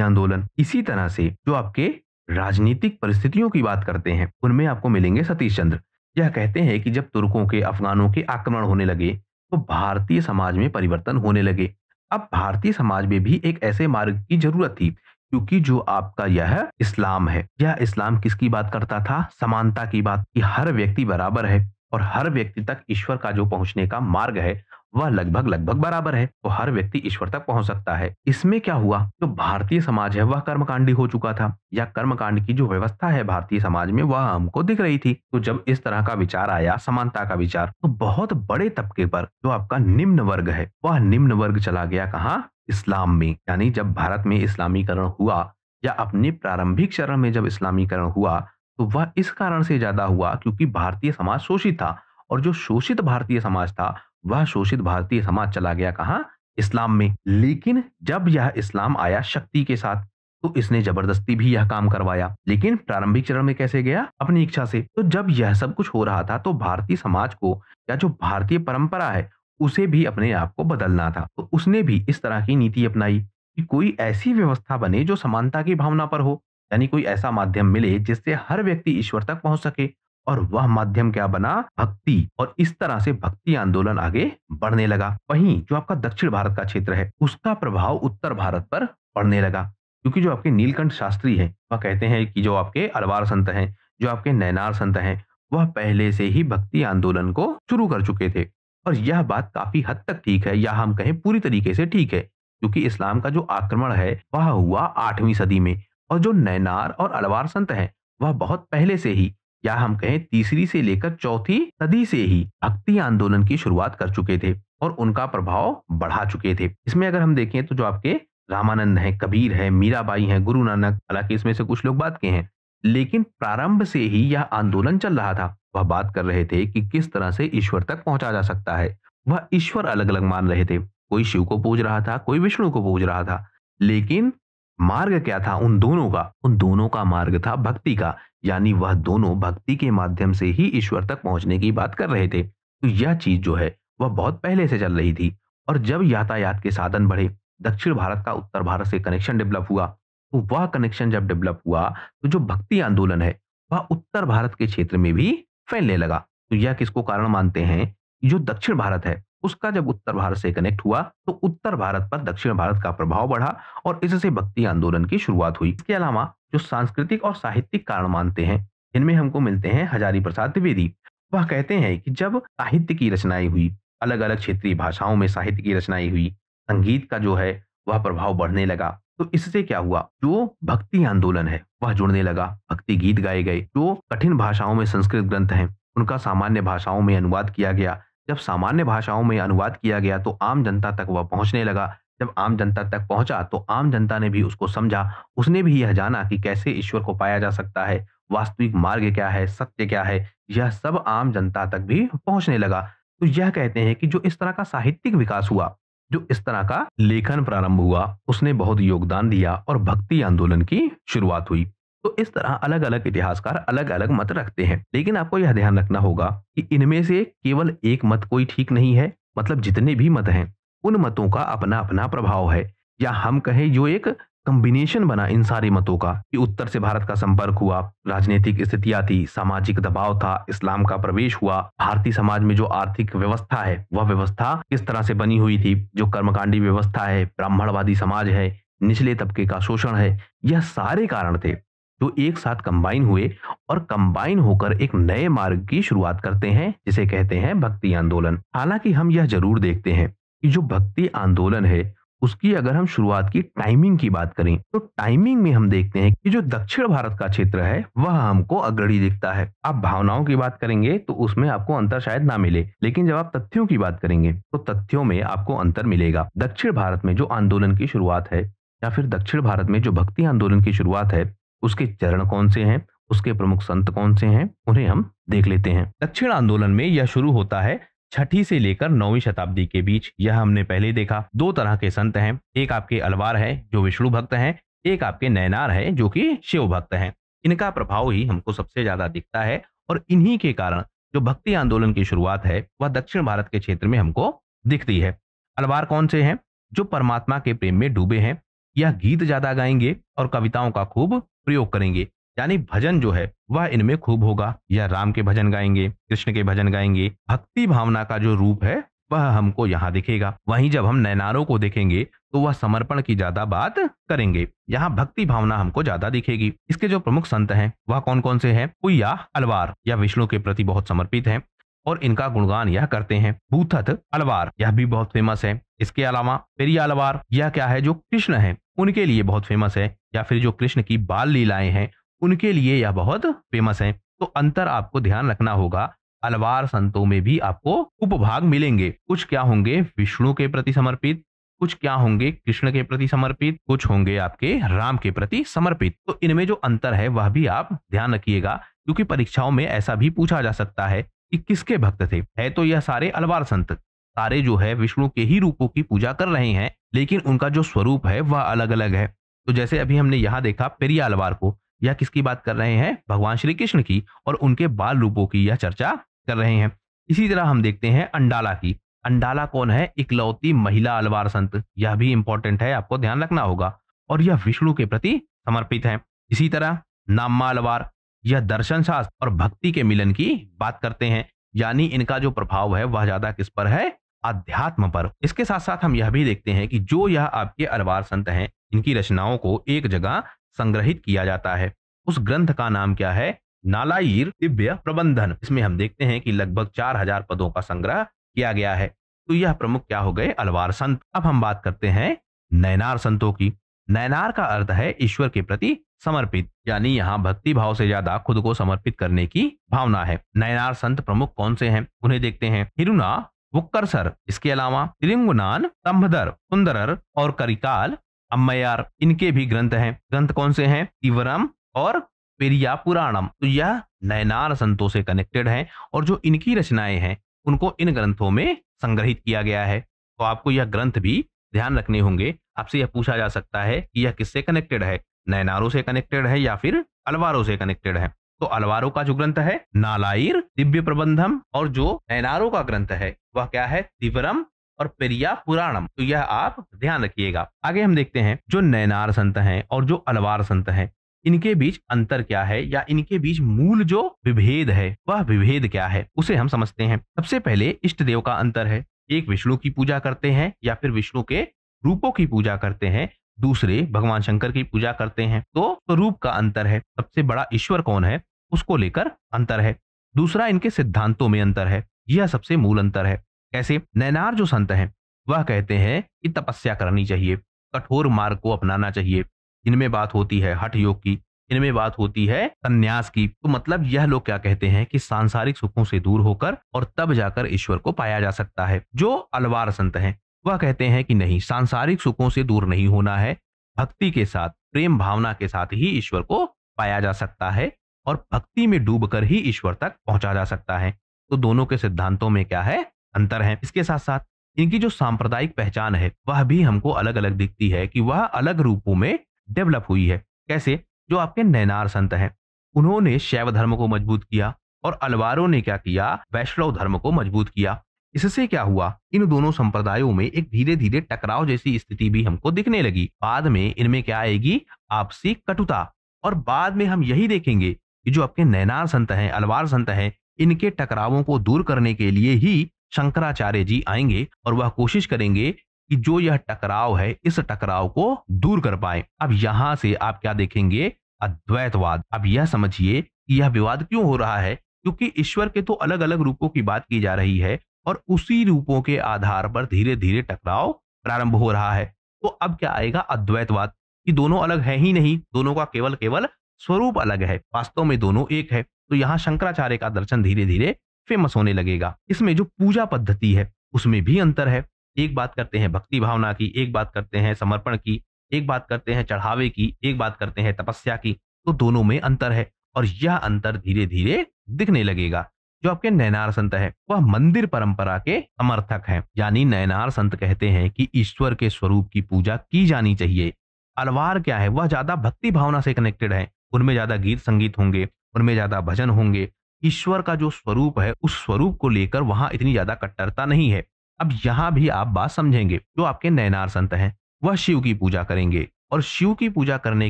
आंदोलन। इसी तरह से जो आपके राजनीतिक परिस्थितियों की बात करते हैं, उनमें आपको मिलेंगे सतीश चंद्र। यह कहते हैं कि जब तुर्कों के, अफगानों के आक्रमण होने लगे तो भारतीय समाज में परिवर्तन होने लगे। अब भारतीय समाज में भी एक ऐसे मार्ग की जरूरत थी, क्योंकि जो आपका यह इस्लाम है, यह इस्लाम किसकी बात करता था? समानता की बात, कि हर व्यक्ति बराबर है और हर व्यक्ति तक ईश्वर का जो पहुंचने का मार्ग है वह लगभग लगभग बराबर है, तो हर व्यक्ति ईश्वर तक पहुंच सकता है। इसमें क्या हुआ? जो भारतीय समाज है वह कर्मकांडी हो चुका था, या कर्मकांड की जो व्यवस्था है भारतीय समाज में वह हमको दिख रही थी। तो जब इस तरह का विचार आया, समानता का विचार, तो बहुत बड़े तबके पर जो आपका निम्न वर्ग है, वह निम्न वर्ग चला गया कहाँ? इस्लाम में। यानी जब भारत में इस्लामीकरण हुआ, या अपने प्रारंभिक चरण में जब इस्लामीकरण हुआ, तो वह इस कारण से ज्यादा हुआ क्योंकि भारतीय समाज शोषित था, और जो शोषित भारतीय समाज था वह शोषित भारतीय समाज चला गया कहाँ? इस्लाम में। लेकिन जब यह इस्लाम आया शक्ति के साथ, तो इसने जबरदस्ती भी यह काम करवाया। लेकिन प्रारंभिक चरण में कैसे गया? अपनी इच्छा से। तो जब यह सब कुछ हो रहा था तो भारतीय समाज को, या जो भारतीय परंपरा है, उसे भी अपने आप को बदलना था। तो उसने भी इस तरह की नीति अपनाई कि कोई ऐसी व्यवस्था बने जो समानता की भावना पर हो, यानी कोई ऐसा माध्यम मिले जिससे हर व्यक्ति ईश्वर तक पहुंच सके। और वह माध्यम क्या बना? भक्ति। और इस तरह से भक्ति आंदोलन आगे बढ़ने लगा। वहीं जो आपका दक्षिण भारत का क्षेत्र है, उसका प्रभाव उत्तर भारत पर पड़ने लगा, क्योंकि जो आपके नीलकंठ शास्त्री हैं वह कहते हैं कि जो आपके अलवार संत हैं, जो आपके नैनार संत हैं, वह पहले से ही भक्ति आंदोलन को शुरू कर चुके थे। और यह बात काफी हद तक ठीक है, या हम कहें पूरी तरीके से ठीक है, क्योंकि इस्लाम का जो आक्रमण है वह हुआ 8वीं सदी में, और जो नैनार और अलवार संत हैं वह बहुत पहले से ही, या हम कहें तीसरी से लेकर चौथी सदी से ही भक्ति आंदोलन की शुरुआत कर चुके थे और उनका प्रभाव बढ़ा चुके थे। इसमें अगर हम देखें तो जो आपके रामानंद हैं, कबीर हैं, मीराबाई हैं, गुरु नानक, हालांकि इसमें से कुछ लोग बात के हैं, लेकिन प्रारंभ से ही यह आंदोलन चल रहा था। वह बात कर रहे थे कि किस तरह से ईश्वर तक पहुंचा जा सकता है। वह ईश्वर अलग अलग मान रहे थे, कोई शिव को पूज रहा था, कोई विष्णु को पूज रहा था, लेकिन मार्ग क्या था उन दोनों का? उन दोनों का मार्ग था भक्ति का, यानी वह दोनों भक्ति के माध्यम से ही ईश्वर तक पहुंचने की बात कर रहे थे। तो यह चीज जो है वह बहुत पहले से चल रही थी। और जब यातायात के साधन बढ़े, दक्षिण भारत का उत्तर भारत से कनेक्शन डेवलप हुआ, तो वह कनेक्शन जब डेवलप हुआ तो जो भक्ति आंदोलन है वह उत्तर भारत के क्षेत्र में भी फैलने लगा। तो यह किसको कारण मानते हैं? जो दक्षिण भारत है उसका जब उत्तर भारत से कनेक्ट हुआ तो उत्तर भारत पर दक्षिण भारत का प्रभाव बढ़ा, और इससे भक्ति आंदोलन की शुरुआत हुई। इसके अलावा जो सांस्कृतिक और साहित्यिक कारण मानते हैं, इनमें हमको मिलते हैं हजारी प्रसाद द्विवेदी। वह कहते हैं कि जब साहित्य की रचनाएं हुई, अलग अलग क्षेत्रीय भाषाओं में साहित्य की रचनाएं हुई, संगीत का जो है वह प्रभाव बढ़ने लगा, तो इससे क्या हुआ? जो भक्ति आंदोलन है वह जुड़ने लगा, भक्ति गीत गाए गए, जो कठिन भाषाओं में संस्कृत ग्रंथ हैं उनका सामान्य भाषाओं में अनुवाद किया गया। जब सामान्य भाषाओं में अनुवाद किया गया तो आम जनता तक वह पहुंचने लगा। जब आम जनता तक पहुंचा तो आम जनता ने भी उसको समझा, उसने भी यह जाना कि कैसे ईश्वर को पाया जा सकता है, वास्तविक मार्ग क्या है, सत्य क्या है, यह सब आम जनता तक भी पहुंचने लगा। तो यह कहते हैं कि जो इस तरह का साहित्यिक विकास हुआ, जो इस तरह का लेखन प्रारंभ हुआ, उसने बहुत योगदान दिया और भक्ति आंदोलन की शुरुआत हुई। तो इस तरह अलग अलग इतिहासकार अलग अलग मत रखते हैं, लेकिन आपको यह ध्यान रखना होगा कि इनमें से केवल एक मत कोई ठीक नहीं है। मतलब जितने भी मत हैं उन मतों का अपना अपना प्रभाव है, या हम कहें जो एक कॉम्बिनेशन बना इन सारे मतों का, कि उत्तर से भारत का संपर्क हुआ, राजनीतिक स्थितियां थी, सामाजिक दबाव था, इस्लाम का प्रवेश हुआ, भारतीय समाज में जो आर्थिक व्यवस्था है वह व्यवस्था किस तरह से बनी हुई थी, जो कर्मकांडी व्यवस्था है, ब्राह्मणवादी समाज है, निचले तबके का शोषण है, यह सारे कारण थे जो एक साथ कंबाइन हुए और कंबाइन होकर एक नए मार्ग की शुरुआत करते हैं, जिसे कहते हैं भक्ति आंदोलन। हालांकि हम यह जरूर देखते हैं कि जो भक्ति आंदोलन है उसकी अगर हम शुरुआत की टाइमिंग की बात करें तो टाइमिंग में हम देखते हैं कि जो दक्षिण भारत का क्षेत्र है वह हमको अग्रणी दिखता है। आप भावनाओं की बात करेंगे तो उसमें आपको अंतर शायद ना मिले, लेकिन जब आप तथ्यों की बात करेंगे तो तथ्यों में आपको अंतर मिलेगा। दक्षिण भारत में जो आंदोलन की शुरुआत है, या फिर दक्षिण भारत में जो भक्ति आंदोलन की शुरुआत है, उसके चरण कौन से हैं, उसके प्रमुख संत कौन से हैं, उन्हें हम देख लेते हैं। दक्षिण आंदोलन में यह शुरू होता है 6ठी से लेकर 9वीं शताब्दी के बीच। यह हमने पहले देखा। दो तरह के संत हैं, एक आपके अलवार है जो विष्णु भक्त हैं, एक आपके नैनार है जो कि शिव भक्त हैं। इनका प्रभाव ही हमको सबसे ज्यादा दिखता है और इन्हीं के कारण जो भक्ति आंदोलन की शुरुआत है वह दक्षिण भारत के क्षेत्र में हमको दिखती है। अलवार कौन से हैं? जो परमात्मा के प्रेम में डूबे हैं, यह गीत ज्यादा गाएंगे और कविताओं का खूब प्रयोग करेंगे। यानी भजन जो है वह इनमें खूब होगा। यह राम के भजन गाएंगे, कृष्ण के भजन गाएंगे। भक्ति भावना का जो रूप है वह हमको यहाँ दिखेगा। वहीं जब हम नैनारों को देखेंगे तो वह समर्पण की ज्यादा बात करेंगे। यहाँ भक्ति भावना हमको ज्यादा दिखेगी। इसके जो प्रमुख संत हैं वह कौन कौन से हैं? पुय्या अलवार, यह विष्णु के प्रति बहुत समर्पित हैं और इनका गुणगान यह करते हैं। भूथत अलवार, यह भी बहुत फेमस है। इसके अलावा पेरिया अलवार, यह क्या है? जो कृष्ण है उनके लिए बहुत फेमस है, या फिर जो कृष्ण की बाल लीलाएं हैं उनके लिए यह बहुत फेमस है। तो अंतर आपको ध्यान रखना होगा। अलवार संतों में भी आपको उपभाग मिलेंगे। कुछ क्या होंगे विष्णु के प्रति समर्पित, कुछ क्या होंगे कृष्ण के प्रति समर्पित, कुछ होंगे आपके राम के प्रति समर्पित। तो इनमें जो अंतर है वह भी आप ध्यान रखिएगा, क्योंकि परीक्षाओं में ऐसा भी पूछा जा सकता है कि किसके भक्त थे। है तो यह सारे अलवार संत, सारे जो है विष्णु के ही रूपों की पूजा कर रहे हैं, लेकिन उनका जो स्वरूप है वह अलग अलग है। तो जैसे अभी हमने यहाँ देखा पेरिया अलवार को, यह किसकी बात कर रहे हैं? भगवान श्री कृष्ण की, और उनके बाल रूपों की यह चर्चा कर रहे हैं। इसी तरह हम देखते हैं अंडाला की। अंडाला कौन है? इकलौती महिला अलवार संत, यह भी इंपॉर्टेंट है, आपको ध्यान रखना होगा, और यह विष्णु के प्रति समर्पित है। इसी तरह नाम्मा अलवार, यह दर्शन शास्त्र और भक्ति के मिलन की बात करते हैं। यानी इनका जो प्रभाव है वह ज्यादा किस पर है? अध्यात्म पर। इसके साथ साथ हम यह भी देखते हैं कि जो यह आपके अलवार संत हैं इनकी रचनाओं को एक जगह संग्रहित किया जाता है। उस ग्रंथ का नाम क्या है? नालायिर दिव्य प्रबंधन। इसमें हम देखते हैं कि लगभग 4000 पदों का संग्रह किया गया है। तो यह प्रमुख क्या हो गए? अलवार संत। अब हम बात करते हैं नैनार संतों की। नैनार का अर्थ है ईश्वर के प्रति समर्पित, यानी यहाँ भक्ति भाव से ज्यादा खुद को समर्पित करने की भावना है। नैनार संत प्रमुख कौन से हैं उन्हें देखते हैं। हिरुना वुक्करसर, इसके अलावा तिरिंगुनान, तंभदर, सुंदरर और करिकाल अम्मयार, इनके भी ग्रंथ हैं। ग्रंथ कौन से हैं? तिवरम और पेरिया पुराणम। तो यह नैनार संतों से कनेक्टेड है और जो इनकी रचनाएं हैं उनको इन ग्रंथों में संग्रहित किया गया है। तो आपको यह ग्रंथ भी ध्यान रखने होंगे। आपसे यह पूछा जा सकता है कि यह किससे कनेक्टेड है? नैनारों से कनेक्टेड है या फिर अलवारों से कनेक्टेड है? तो अलवारों का जो ग्रंथ है नालायिर दिव्य प्रबंधम, और जो नैनारों का ग्रंथ है वह क्या है? तिवरम और पेरिया पुराणम। तो यह आप ध्यान रखिएगा। आगे हम देखते हैं जो नैनार संत हैं और जो अलवार संत हैं इनके बीच अंतर क्या है, या इनके बीच मूल जो विभेद है वह विभेद क्या है, उसे हम समझते हैं। सबसे पहले इष्ट देव का अंतर है। एक विष्णु की पूजा करते हैं या फिर विष्णु के रूपों की पूजा करते हैं, दूसरे भगवान शंकर की पूजा करते हैं। तो रूप का अंतर है। सबसे बड़ा ईश्वर कौन है उसको लेकर अंतर है। दूसरा इनके सिद्धांतों में अंतर है। यह सबसे मूल अंतर है। कैसे? नैनार जो संत हैं वह कहते हैं कि तपस्या करनी चाहिए, कठोर मार्ग को अपनाना चाहिए। इनमें बात होती है हठ योग की, इनमें बात होती है संन्यास की। तो मतलब यह लोग क्या कहते हैं कि सांसारिक सुखों से दूर होकर और तब जाकर ईश्वर को पाया जा सकता है। जो अलवार संत हैं वह कहते हैं कि नहीं, सांसारिक सुखों से दूर नहीं होना है, भक्ति के साथ, प्रेम भावना के साथ ही ईश्वर को पाया जा सकता है और भक्ति में डूबकर ही ईश्वर तक पहुंचा जा सकता है। तो दोनों के सिद्धांतों में क्या है? अंतर है। इसके साथ साथ इनकी जो सांप्रदायिक पहचान है वह भी हमको अलग अलग दिखती है कि वह अलग रूपों में डेवलप हुई है। कैसे? जो आपके नैनार संत हैं उन्होंने शैव धर्म को मजबूत किया और अलवारों ने क्या किया? वैष्णव धर्म को मजबूत किया। इससे क्या हुआ? इन दोनों संप्रदायों में एक धीरे धीरे टकराव जैसी स्थिति भी हमको दिखने लगी। बाद में इनमें क्या आएगी? आपसी कटुता। और बाद में हम यही देखेंगे कि जो आपके नैनार संत हैं, अलवार संत हैं, इनके टकरावों को दूर करने के लिए ही शंकराचार्य जी आएंगे और वह कोशिश करेंगे कि जो यह टकराव है इस टकराव को दूर कर पाए। अब यहां से आप क्या देखेंगे? अद्वैतवाद। अब यह समझिए कि यह विवाद क्यों हो रहा है, क्योंकि ईश्वर के तो अलग अलग रूपों की बात की जा रही है और उसी रूपों के आधार पर धीरे धीरे टकराव प्रारंभ हो रहा है। तो अब क्या आएगा? अद्वैतवाद, कि दोनों अलग है ही नहीं, दोनों का केवल केवल स्वरूप अलग है, वास्तव में दोनों एक है। तो यहाँ शंकराचार्य का दर्शन धीरे धीरे फेमस होने लगेगा। इसमें जो पूजा पद्धति है उसमें भी अंतर है। एक बात करते हैं भक्ति भावना की, एक बात करते हैं समर्पण की, एक बात करते हैं चढ़ावे की, एक बात करते हैं तपस्या की। तो दोनों में अंतर है और यह अंतर धीरे धीरे दिखने लगेगा। जो आपके नैनार संत है वह मंदिर परंपरा के समर्थक हैं, यानी नैनार संत कहते हैं कि ईश्वर के स्वरूप की पूजा की जानी चाहिए। अलवार क्या है? वह ज्यादा भक्ति भावना से कनेक्टेड है, उनमें ज्यादा गीत संगीत होंगे, उनमें ज्यादा भजन होंगे। ईश्वर का जो स्वरूप है, उस स्वरूप को लेकर वहां इतनी ज्यादा कट्टरता नहीं है। अब यहाँ भी आप बात समझेंगे, जो आपके नयनार संत हैं वह शिव की पूजा करेंगे, और शिव की पूजा करने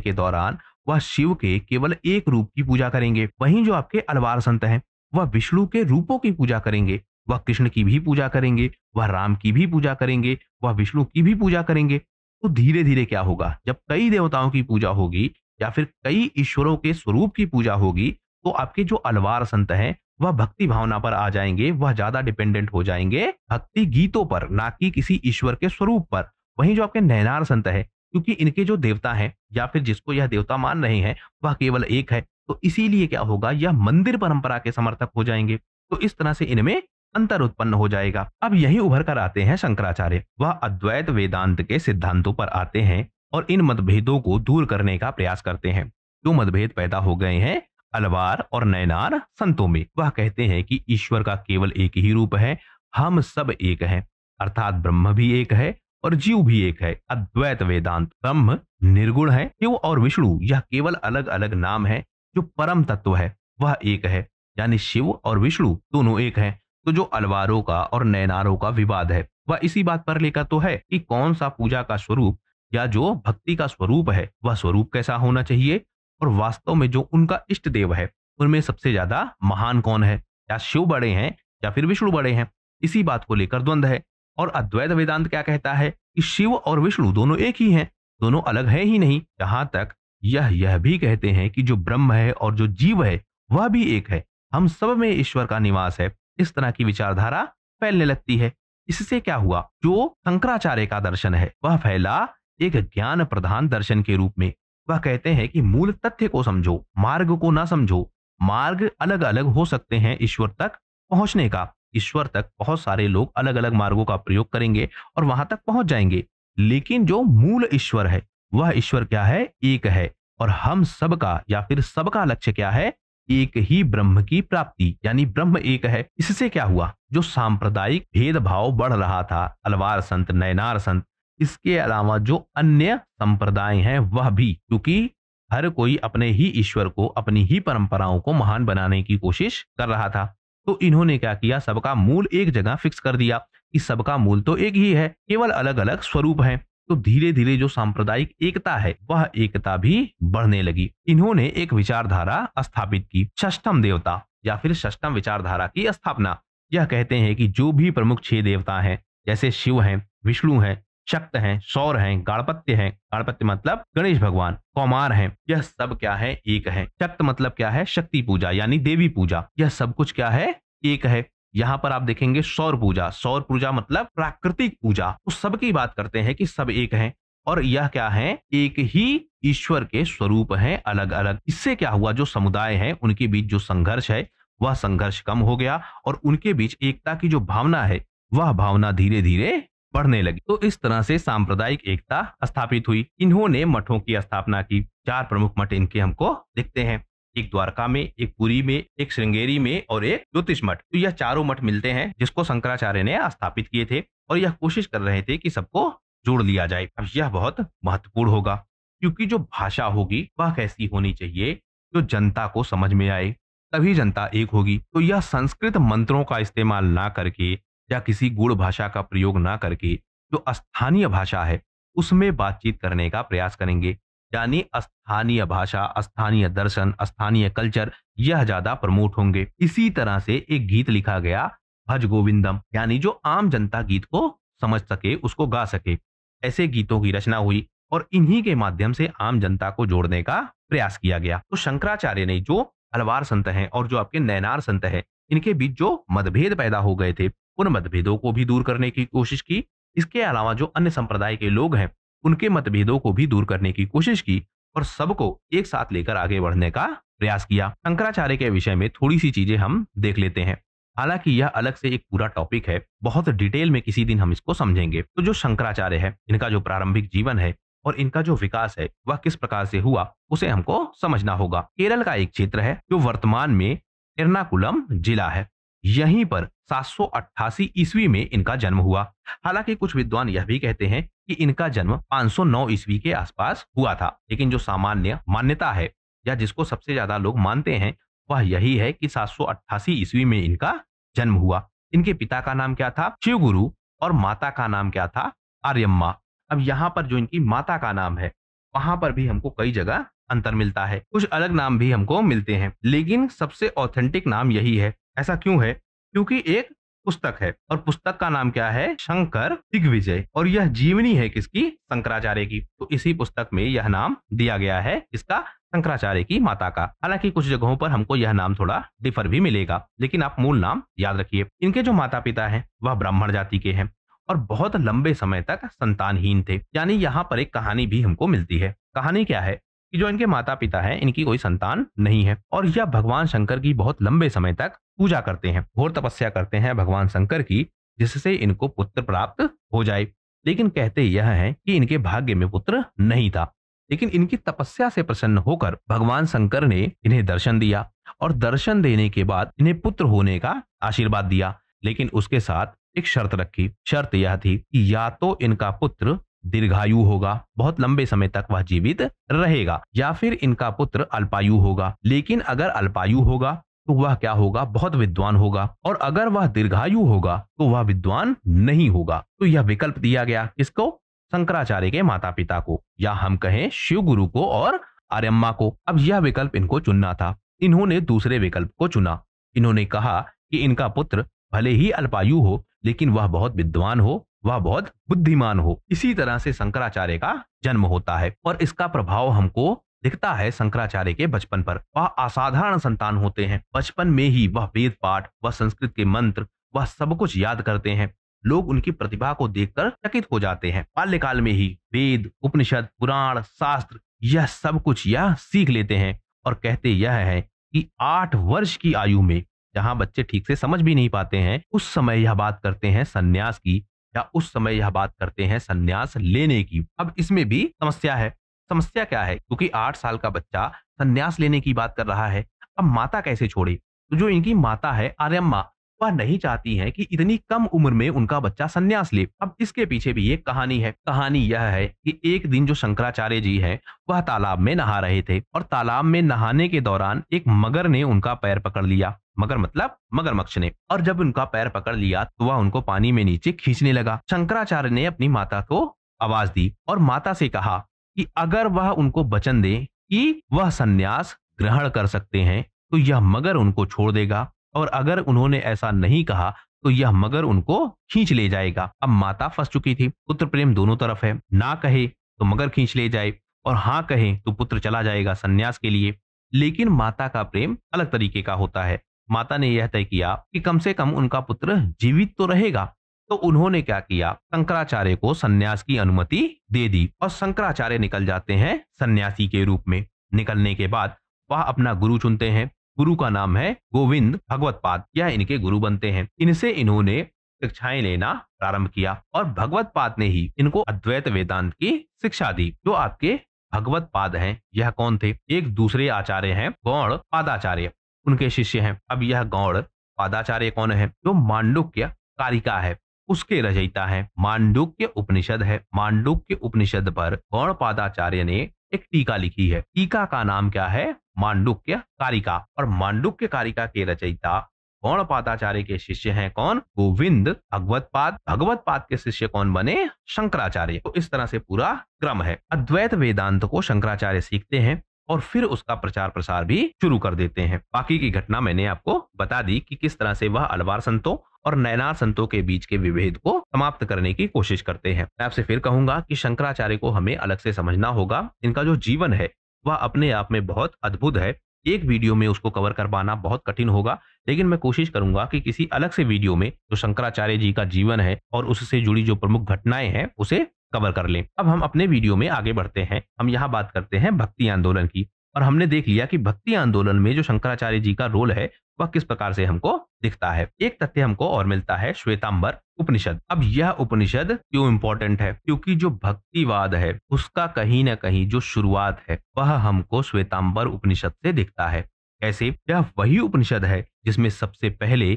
के दौरान वह शिव के केवल एक रूप की पूजा करेंगे। वहीं जो आपके अलवार संत हैं वह विष्णु के रूपों की पूजा करेंगे, वह कृष्ण की भी पूजा करेंगे, वह राम की भी पूजा करेंगे, वह विष्णु की भी पूजा करेंगे। तो धीरे धीरे क्या होगा, जब कई देवताओं की पूजा होगी या फिर कई ईश्वरों के स्वरूप की पूजा होगी, तो आपके जो अलवार संत हैं वह भक्ति भावना पर आ जाएंगे, वह ज्यादा डिपेंडेंट हो जाएंगे भक्ति गीतों पर, ना कि किसी ईश्वर के स्वरूप पर। वहीं जो आपके नयनार संत है, क्योंकि इनके जो देवता हैं या फिर जिसको यह देवता मान रहे हैं वह केवल एक है, तो इसीलिए क्या होगा, यह मंदिर परंपरा के समर्थक हो जाएंगे। तो इस तरह से इनमें अंतर उत्पन्न हो जाएगा। अब यही उभर कर आते हैं शंकराचार्य, वह अद्वैत वेदांत के सिद्धांतों पर आते हैं और इन मतभेदों को दूर करने का प्रयास करते हैं। जो मतभेद पैदा हो गए हैं अलवार और नयनार संतों में, वह कहते हैं कि ईश्वर का केवल एक ही रूप है, हम सब एक हैं, अर्थात ब्रह्म भी एक है और जीव भी एक है। अद्वैत वेदांत, ब्रह्म निर्गुण है, शिव और विष्णु यह केवल अलग अलग नाम है, जो परम तत्व है वह एक है, यानी शिव और विष्णु दोनों एक हैं। तो जो अलवारों का और नयनारों का विवाद है वह इसी बात पर लेकर तो है कि कौन सा पूजा का स्वरूप या जो भक्ति का स्वरूप है वह स्वरूप कैसा होना चाहिए, और वास्तव में जो उनका इष्ट देव है उनमें सबसे ज्यादा महान कौन है, या शिव बड़े हैं या फिर विष्णु बड़े हैं। इसी बात को लेकर द्वंद्व है। और अद्वैत वेदांत क्या कहता है कि शिव और विष्णु दोनों एक ही हैं, दोनों अलग है ही नहीं। जहां तक यह भी कहते हैं कि जो ब्रह्म है और जो जीव है वह भी एक है, हम सब में ईश्वर का निवास है। इस तरह की विचारधारा फैलने लगती है। इससे क्या हुआ, जो शंकराचार्य का दर्शन है वह फैला एक ज्ञान प्रधान दर्शन के रूप में। वह कहते हैं कि मूल तथ्य को समझो, मार्ग को ना समझो। मार्ग अलग अलग हो सकते हैं ईश्वर तक पहुंचने का, ईश्वर तक बहुत सारे लोग अलग अलग मार्गों का प्रयोग करेंगे और वहां तक पहुंच जाएंगे, लेकिन जो मूल ईश्वर है वह ईश्वर क्या है, एक है। और हम सबका या फिर सबका लक्ष्य क्या है, एक ही ब्रह्म की प्राप्ति, यानी ब्रह्म एक है। इससे क्या हुआ, जो सांप्रदायिक भेदभाव बढ़ रहा था, अलवार संत, नयनार संत, इसके अलावा जो अन्य संप्रदाय हैं वह भी, क्योंकि हर कोई अपने ही ईश्वर को, अपनी ही परंपराओं को महान बनाने की कोशिश कर रहा था। तो इन्होंने क्या किया, सबका मूल एक जगह फिक्स कर दिया कि सबका मूल तो एक ही है, केवल अलग अलग स्वरूप हैं। तो धीरे धीरे जो सांप्रदायिक एकता है वह एकता भी बढ़ने लगी। इन्होंने एक विचारधारा स्थापित की, षष्ठम देवता या फिर षष्ठम विचारधारा की स्थापना। यह कहते हैं कि जो भी प्रमुख 6 देवता हैं, जैसे शिव हैं, विष्णु हैं, शक्त हैं, सौर हैं, गाणपत्य हैं, गाणपत्य मतलब गणेश भगवान, कौमार हैं, यह सब क्या है, एक है। शक्त मतलब क्या है, शक्ति पूजा यानी देवी पूजा, यह सब कुछ क्या है, एक है। यहाँ पर आप देखेंगे सौर पूजा, सौर पूजा मतलब प्राकृतिक पूजा, तो सबकी बात करते हैं कि सब एक हैं। और यह क्या है, एक ही ईश्वर के स्वरूप हैं, अलग अलग। इससे क्या हुआ, जो समुदाय है उनके बीच जो संघर्ष है वह संघर्ष कम हो गया और उनके बीच एकता की जो भावना है वह भावना धीरे धीरे बढ़ने लगी। तो इस तरह से सांप्रदायिक एकता स्थापित हुई। इन्होंने मठों की स्थापना की। 4 प्रमुख मठ इनके हमको दिखते हैं, एक द्वारका में, एक पुरी में, एक श्रृंगेरी में और एक ज्योतिष मठ। तो यह चारों मठ मिलते हैं जिसको शंकराचार्य ने स्थापित किए थे और यह कोशिश कर रहे थे कि सबको जोड़ लिया जाए। अब यह बहुत महत्वपूर्ण होगा, क्योंकि जो भाषा होगी वह कैसी होनी चाहिए, जो जनता को समझ में आए, तभी जनता एक होगी। तो यह संस्कृत मंत्रों का इस्तेमाल ना करके या किसी गूढ़ भाषा का प्रयोग ना करके जो स्थानीय भाषा है उसमें बातचीत करने का प्रयास करेंगे, यानी स्थानीय भाषा, स्थानीय दर्शन, स्थानीय कल्चर, यह ज्यादा प्रमोट होंगे। इसी तरह से एक गीत लिखा गया, भज गोविंदम, यानी जो आम जनता गीत को समझ सके, उसको गा सके, ऐसे गीतों की रचना हुई और इन्हीं के माध्यम से आम जनता को जोड़ने का प्रयास किया गया। तो शंकराचार्य ने जो अलवार संत हैं और जो आपके नयनार संत हैं, इनके बीच जो मतभेद पैदा हो गए थे उन मतभेदों को भी दूर करने की कोशिश की। इसके अलावा जो अन्य संप्रदाय के लोग हैं उनके मतभेदों को भी दूर करने की कोशिश की और सबको एक साथ लेकर आगे बढ़ने का प्रयास किया। शंकराचार्य के विषय में थोड़ी सी चीजें हम देख लेते हैं, हालांकि यह अलग से एक पूरा टॉपिक है, बहुत डिटेल में किसी दिन हम इसको समझेंगे। तो जो शंकराचार्य है, इनका जो प्रारंभिक जीवन है और इनका जो विकास है वह किस प्रकार से हुआ उसे हमको समझना होगा। केरल का एक क्षेत्र है जो वर्तमान में एर्नाकुलम जिला है, यहीं पर 788 ईस्वी में इनका जन्म हुआ। हालांकि कुछ विद्वान यह भी कहते हैं कि इनका जन्म 509 ईस्वी के आसपास हुआ था, लेकिन जो सामान्य मान्यता है या जिसको सबसे ज्यादा लोग मानते हैं वह यही है कि 788 ईस्वी में इनका जन्म हुआ। इनके पिता का नाम क्या था? शिवगुरु। और माता का नाम क्या था? आर्यम्मा। अब यहाँ पर जो इनकी माता का नाम है वहां पर भी हमको कई जगह अंतर मिलता है, कुछ अलग नाम भी हमको मिलते हैं, लेकिन सबसे ऑथेंटिक नाम यही है। ऐसा क्यों है? क्योंकि एक पुस्तक है और पुस्तक का नाम क्या है? शंकर दिग्विजय। और यह जीवनी है किसकी? शंकराचार्य की। तो इसी पुस्तक में यह नाम दिया गया है इसका, शंकराचार्य की माता का। हालांकि कुछ जगहों पर हमको यह नाम थोड़ा डिफर भी मिलेगा, लेकिन आप मूल नाम याद रखिए। इनके जो माता पिता हैं वह ब्राह्मण जाति के हैं और बहुत लंबे समय तक संतानहीन थे। यानी यहाँ पर एक कहानी भी हमको मिलती है। कहानी क्या है कि जो इनके माता पिता हैं इनकी कोई संतान नहीं है और यह भगवान शंकर की बहुत लंबे समय तक पूजा करते हैं, घोर तपस्या करते हैं भगवान शंकर की, जिससे इनको पुत्र प्राप्त हो जाए। लेकिन कहते यह है कि इनके भाग्य में पुत्र नहीं था। लेकिन इनकी तपस्या से प्रसन्न होकर भगवान शंकर ने इन्हें दर्शन दिया और दर्शन देने के बाद इन्हें पुत्र होने का आशीर्वाद दिया। लेकिन उसके साथ एक शर्त रखी। शर्त यह थी कि या तो इनका पुत्र दीर्घायु होगा, बहुत लंबे समय तक वह जीवित रहेगा, या फिर इनका पुत्र अल्पायु होगा। लेकिन अगर अल्पायु होगा तो वह क्या होगा? बहुत विद्वान होगा। और अगर वह दीर्घायु होगा तो वह विद्वान नहीं होगा। तो यह विकल्प दिया गया किसको? शंकराचार्य के माता पिता को, या हम कहें शिव गुरु को और आर्यम्मा को। अब यह विकल्प इनको चुनना था। इन्होंने दूसरे विकल्प को चुना। इन्होंने कहा कि इनका पुत्र भले ही अल्पायु हो लेकिन वह बहुत विद्वान हो, वह बहुत बुद्धिमान हो। इसी तरह से शंकराचार्य का जन्म होता है और इसका प्रभाव हमको दिखता है शंकराचार्य के बचपन पर। वह असाधारण संतान होते हैं। बचपन में ही वह वेद पाठ, वह संस्कृत के मंत्र, वह सब कुछ याद करते हैं। लोग उनकी प्रतिभा को देखकर चकित हो जाते हैं। बाल्यकाल में ही वेद, उपनिषद, पुराण, शास्त्र यह सब कुछ यह सीख लेते हैं। और कहते यह है कि 8 वर्ष की आयु में, जहां बच्चे ठीक से समझ भी नहीं पाते हैं, उस समय यह बात करते हैं सन्यास की, या उस समय यह बात करते हैं सन्यास लेने की। अब इसमें भी समस्या है। समस्या क्या है? क्योंकि 8 साल का बच्चा सन्यास लेने की बात कर रहा है, अब माता कैसे छोड़े? तो जो इनकी माता है आर्यम्मा, वह नहीं चाहती हैं कि इतनी कम उम्र में उनका बच्चा सन्यास ले। अब इसके पीछे भी एक कहानी है। कहानी यह है कि एक दिन जो शंकराचार्य जी हैं वह तालाब में नहा रहे थे और तालाब में नहाने के दौरान एक मगर ने उनका पैर पकड़ लिया। मगर मतलब मगरमच्छ ने। और जब उनका पैर पकड़ लिया तो वह उनको पानी में नीचे खींचने लगा। शंकराचार्य ने अपनी माता को आवाज दी और माता से कहा कि अगर वह उनको वचन दे कि वह सन्यास ग्रहण कर सकते हैं तो यह मगर उनको छोड़ देगा, और अगर उन्होंने ऐसा नहीं कहा तो यह मगर उनको खींच ले जाएगा। अब माता फंस चुकी थी। पुत्र प्रेम दोनों तरफ है, ना कहे तो मगर खींच ले जाए और हाँ कहे तो पुत्र चला जाएगा सन्यास के लिए। लेकिन माता का प्रेम अलग तरीके का होता है। माता ने यह तय किया कि कम से कम उनका पुत्र जीवित तो रहेगा। तो उन्होंने क्या किया? शंकराचार्य को सन्यास की अनुमति दे दी और शंकराचार्य निकल जाते हैं सन्यासी के रूप में। निकलने के बाद वह अपना गुरु चुनते हैं। गुरु का नाम है गोविंद भगवतपाद। यह इनके गुरु बनते हैं। इनसे इन्होंने शिक्षाएं लेना प्रारंभ किया और भगवतपाद ने ही इनको अद्वैत वेदांत की शिक्षा दी। जो आपके भगवतपाद हैं यह कौन थे? एक दूसरे आचार्य हैं गौड़ पादाचार्य, उनके शिष्य हैं। अब यह गौड़ पादाचार्य कौन है? जो मांडुक्य कारिका है उसके रचयिता है। मांडुक्य उपनिषद है। मांडुक्य उपनिषद पर गौड़ पादाचार्य ने एक टीका लिखी है। टीका का नाम क्या है? मांडुक्य कारिका। और मांडुक्य कारिका के रचयिता गौड़ पादाचार्य के शिष्य हैं कौन? गोविंद भगवतपाद। भगवतपाद के शिष्य कौन बने? शंकराचार्य। तो इस तरह से पूरा क्रम है। अद्वैत वेदांत को शंकराचार्य सीखते हैं और फिर उसका प्रचार प्रसार भी शुरू कर देते हैं। बाकी की घटना मैंने आपको बता दी कि किस तरह से वह अलवार संतों और नयनार संतों के बीच के विभेद को समाप्त करने की कोशिश करते हैं। मैं आपसे फिर कहूंगा कि शंकराचार्य को हमें अलग से समझना होगा। इनका जो जीवन है वह अपने आप में बहुत अद्भुत है। एक वीडियो में उसको कवर कर पाना बहुत कठिन होगा, लेकिन मैं कोशिश करूंगा कि किसी अलग से वीडियो में जो शंकराचार्य जी का जीवन है और उससे जुड़ी जो प्रमुख घटनाएं हैं उसे कवर कर लें। अब हम अपने वीडियो में आगे बढ़ते हैं। हम यहाँ बात करते हैं भक्ति आंदोलन की, और हमने देख लिया कि भक्ति आंदोलन में जो शंकराचार्य जी का रोल है वह किस प्रकार से हमको दिखता है। एक तथ्य हमको और मिलता है, श्वेतांबर उपनिषद। अब यह उपनिषद क्यों इंपॉर्टेंट है? क्योंकि जो भक्तिवाद है उसका कहीं ना कहीं जो शुरुआत है वह हमको श्वेतांबर उपनिषद से दिखता है। कैसे? यह वही उपनिषद है जिसमें सबसे पहले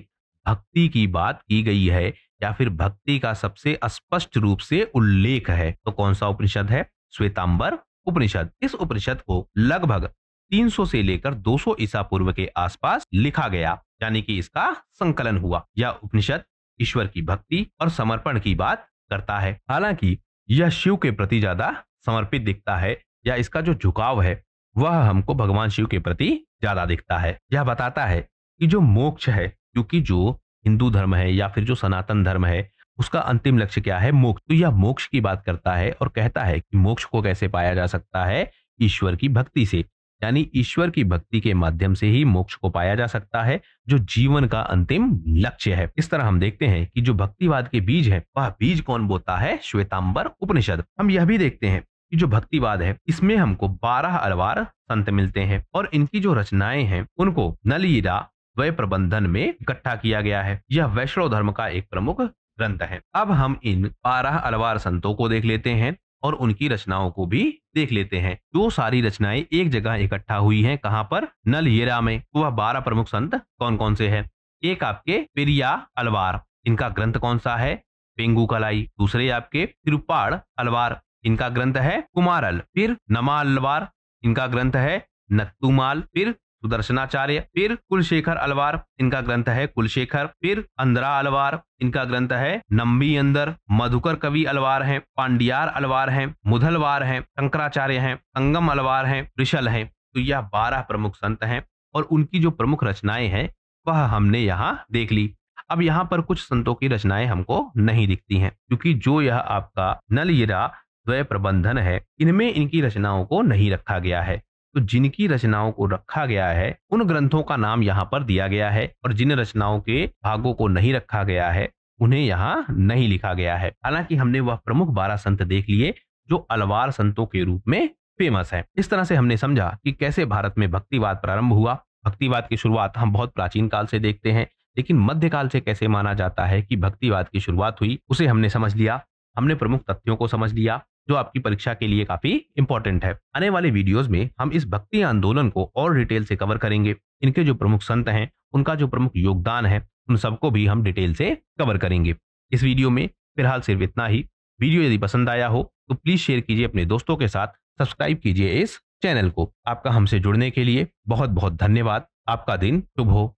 भक्ति की बात की गई है, या फिर भक्ति का सबसे स्पष्ट रूप से उल्लेख है। तो कौन सा उपनिषद है? श्वेतांबर उपनिषद। इस उपनिषद को लगभग 300 से लेकर 200 ईसा पूर्व के आसपास लिखा गया, यानी कि इसका संकलन हुआ। यह उपनिषद ईश्वर की भक्ति और समर्पण की बात करता है। हालांकि यह शिव के प्रति ज्यादा समर्पित दिखता है, या इसका जो झुकाव है वह हमको भगवान शिव के प्रति ज्यादा दिखता है। यह बताता है कि जो मोक्ष है, क्योंकि जो हिंदू धर्म है या फिर जो सनातन धर्म है उसका अंतिम लक्ष्य क्या है, मोक्ष। तो यह मोक्ष की बात करता है और कहता है कि मोक्ष को कैसे पाया जा सकता है, ईश्वर की भक्ति से, यानी ईश्वर की भक्ति के माध्यम से ही मोक्ष को पाया जा सकता है, जो जीवन का अंतिम लक्ष्य है। इस तरह हम देखते हैं कि जो भक्तिवाद के बीज है वह बीज कौन बोता है, श्वेतांबर उपनिषद। हम यह भी देखते हैं कि जो भक्तिवाद है इसमें हमको 12 अलवार संत मिलते हैं और इनकी जो रचनाएं हैं उनको नलयिरा द्वय प्रबंधन में इकट्ठा किया गया है। यह वैष्णव धर्म का एक प्रमुख ग्रंथ है। अब हम इन 12 अलवार संतों को देख लेते हैं और उनकी रचनाओं को भी देख लेते हैं। जो सारी रचनाएं एक जगह इकट्ठा हुई हैं, कहां पर, नलयिरा में। तो वह 12 प्रमुख संत कौन कौन से हैं? एक आपके पेरिया अलवार, इनका ग्रंथ कौन सा है, पेंगू कलाई। दूसरे आपके तिरुपाड़ अलवार, इनका ग्रंथ है कुमारल। फिर नमा अलवार, इनका ग्रंथ है नत्तुमाल। फिर सुदर्शनाचार्य। फिर कुलशेखर अलवार, इनका ग्रंथ है कुलशेखर। फिर अंदरा अलवार, इनका ग्रंथ है नंबी अंदर। मधुकर कवि अलवार हैं, पांडियार अलवार हैं, मुधलवार हैं, शंकराचार्य हैं, संगम अलवार हैं, ऋषल हैं। तो यह 12 प्रमुख संत हैं और उनकी जो प्रमुख रचनाएं हैं वह हमने यहाँ देख ली। अब यहाँ पर कुछ संतों की रचनाएं हमको नहीं दिखती हैं, क्योंकि जो यह आपका नलयिरा द्वय प्रबंधन है इनमें इनकी रचनाओं को नहीं रखा गया है। तो जिनकी रचनाओं को रखा गया है उन ग्रंथों का नाम यहाँ पर दिया गया है, और जिन रचनाओं के भागों को नहीं रखा गया है उन्हें यहाँ नहीं लिखा गया है। हालांकि हमने वह प्रमुख 12 संत देख लिए जो अलवार संतों के रूप में फेमस है। इस तरह से हमने समझा कि कैसे भारत में भक्तिवाद प्रारंभ हुआ। भक्तिवाद की शुरुआत हम बहुत प्राचीन काल से देखते हैं, लेकिन मध्यकाल से कैसे माना जाता है कि भक्तिवाद की शुरुआत हुई उसे हमने समझ लिया। हमने प्रमुख तथ्यों को समझ लिया जो आपकी परीक्षा के लिए काफी इंपॉर्टेंट है। आने वाले वीडियोस में हम इस भक्ति आंदोलन को और डिटेल से कवर करेंगे। इनके जो प्रमुख संत हैं उनका जो प्रमुख योगदान है उन सबको भी हम डिटेल से कवर करेंगे। इस वीडियो में फिलहाल सिर्फ इतना ही। वीडियो यदि पसंद आया हो तो प्लीज शेयर कीजिए अपने दोस्तों के साथ, सब्सक्राइब कीजिए इस चैनल को। आपका हमसे जुड़ने के लिए बहुत बहुत धन्यवाद। आपका दिन शुभ हो।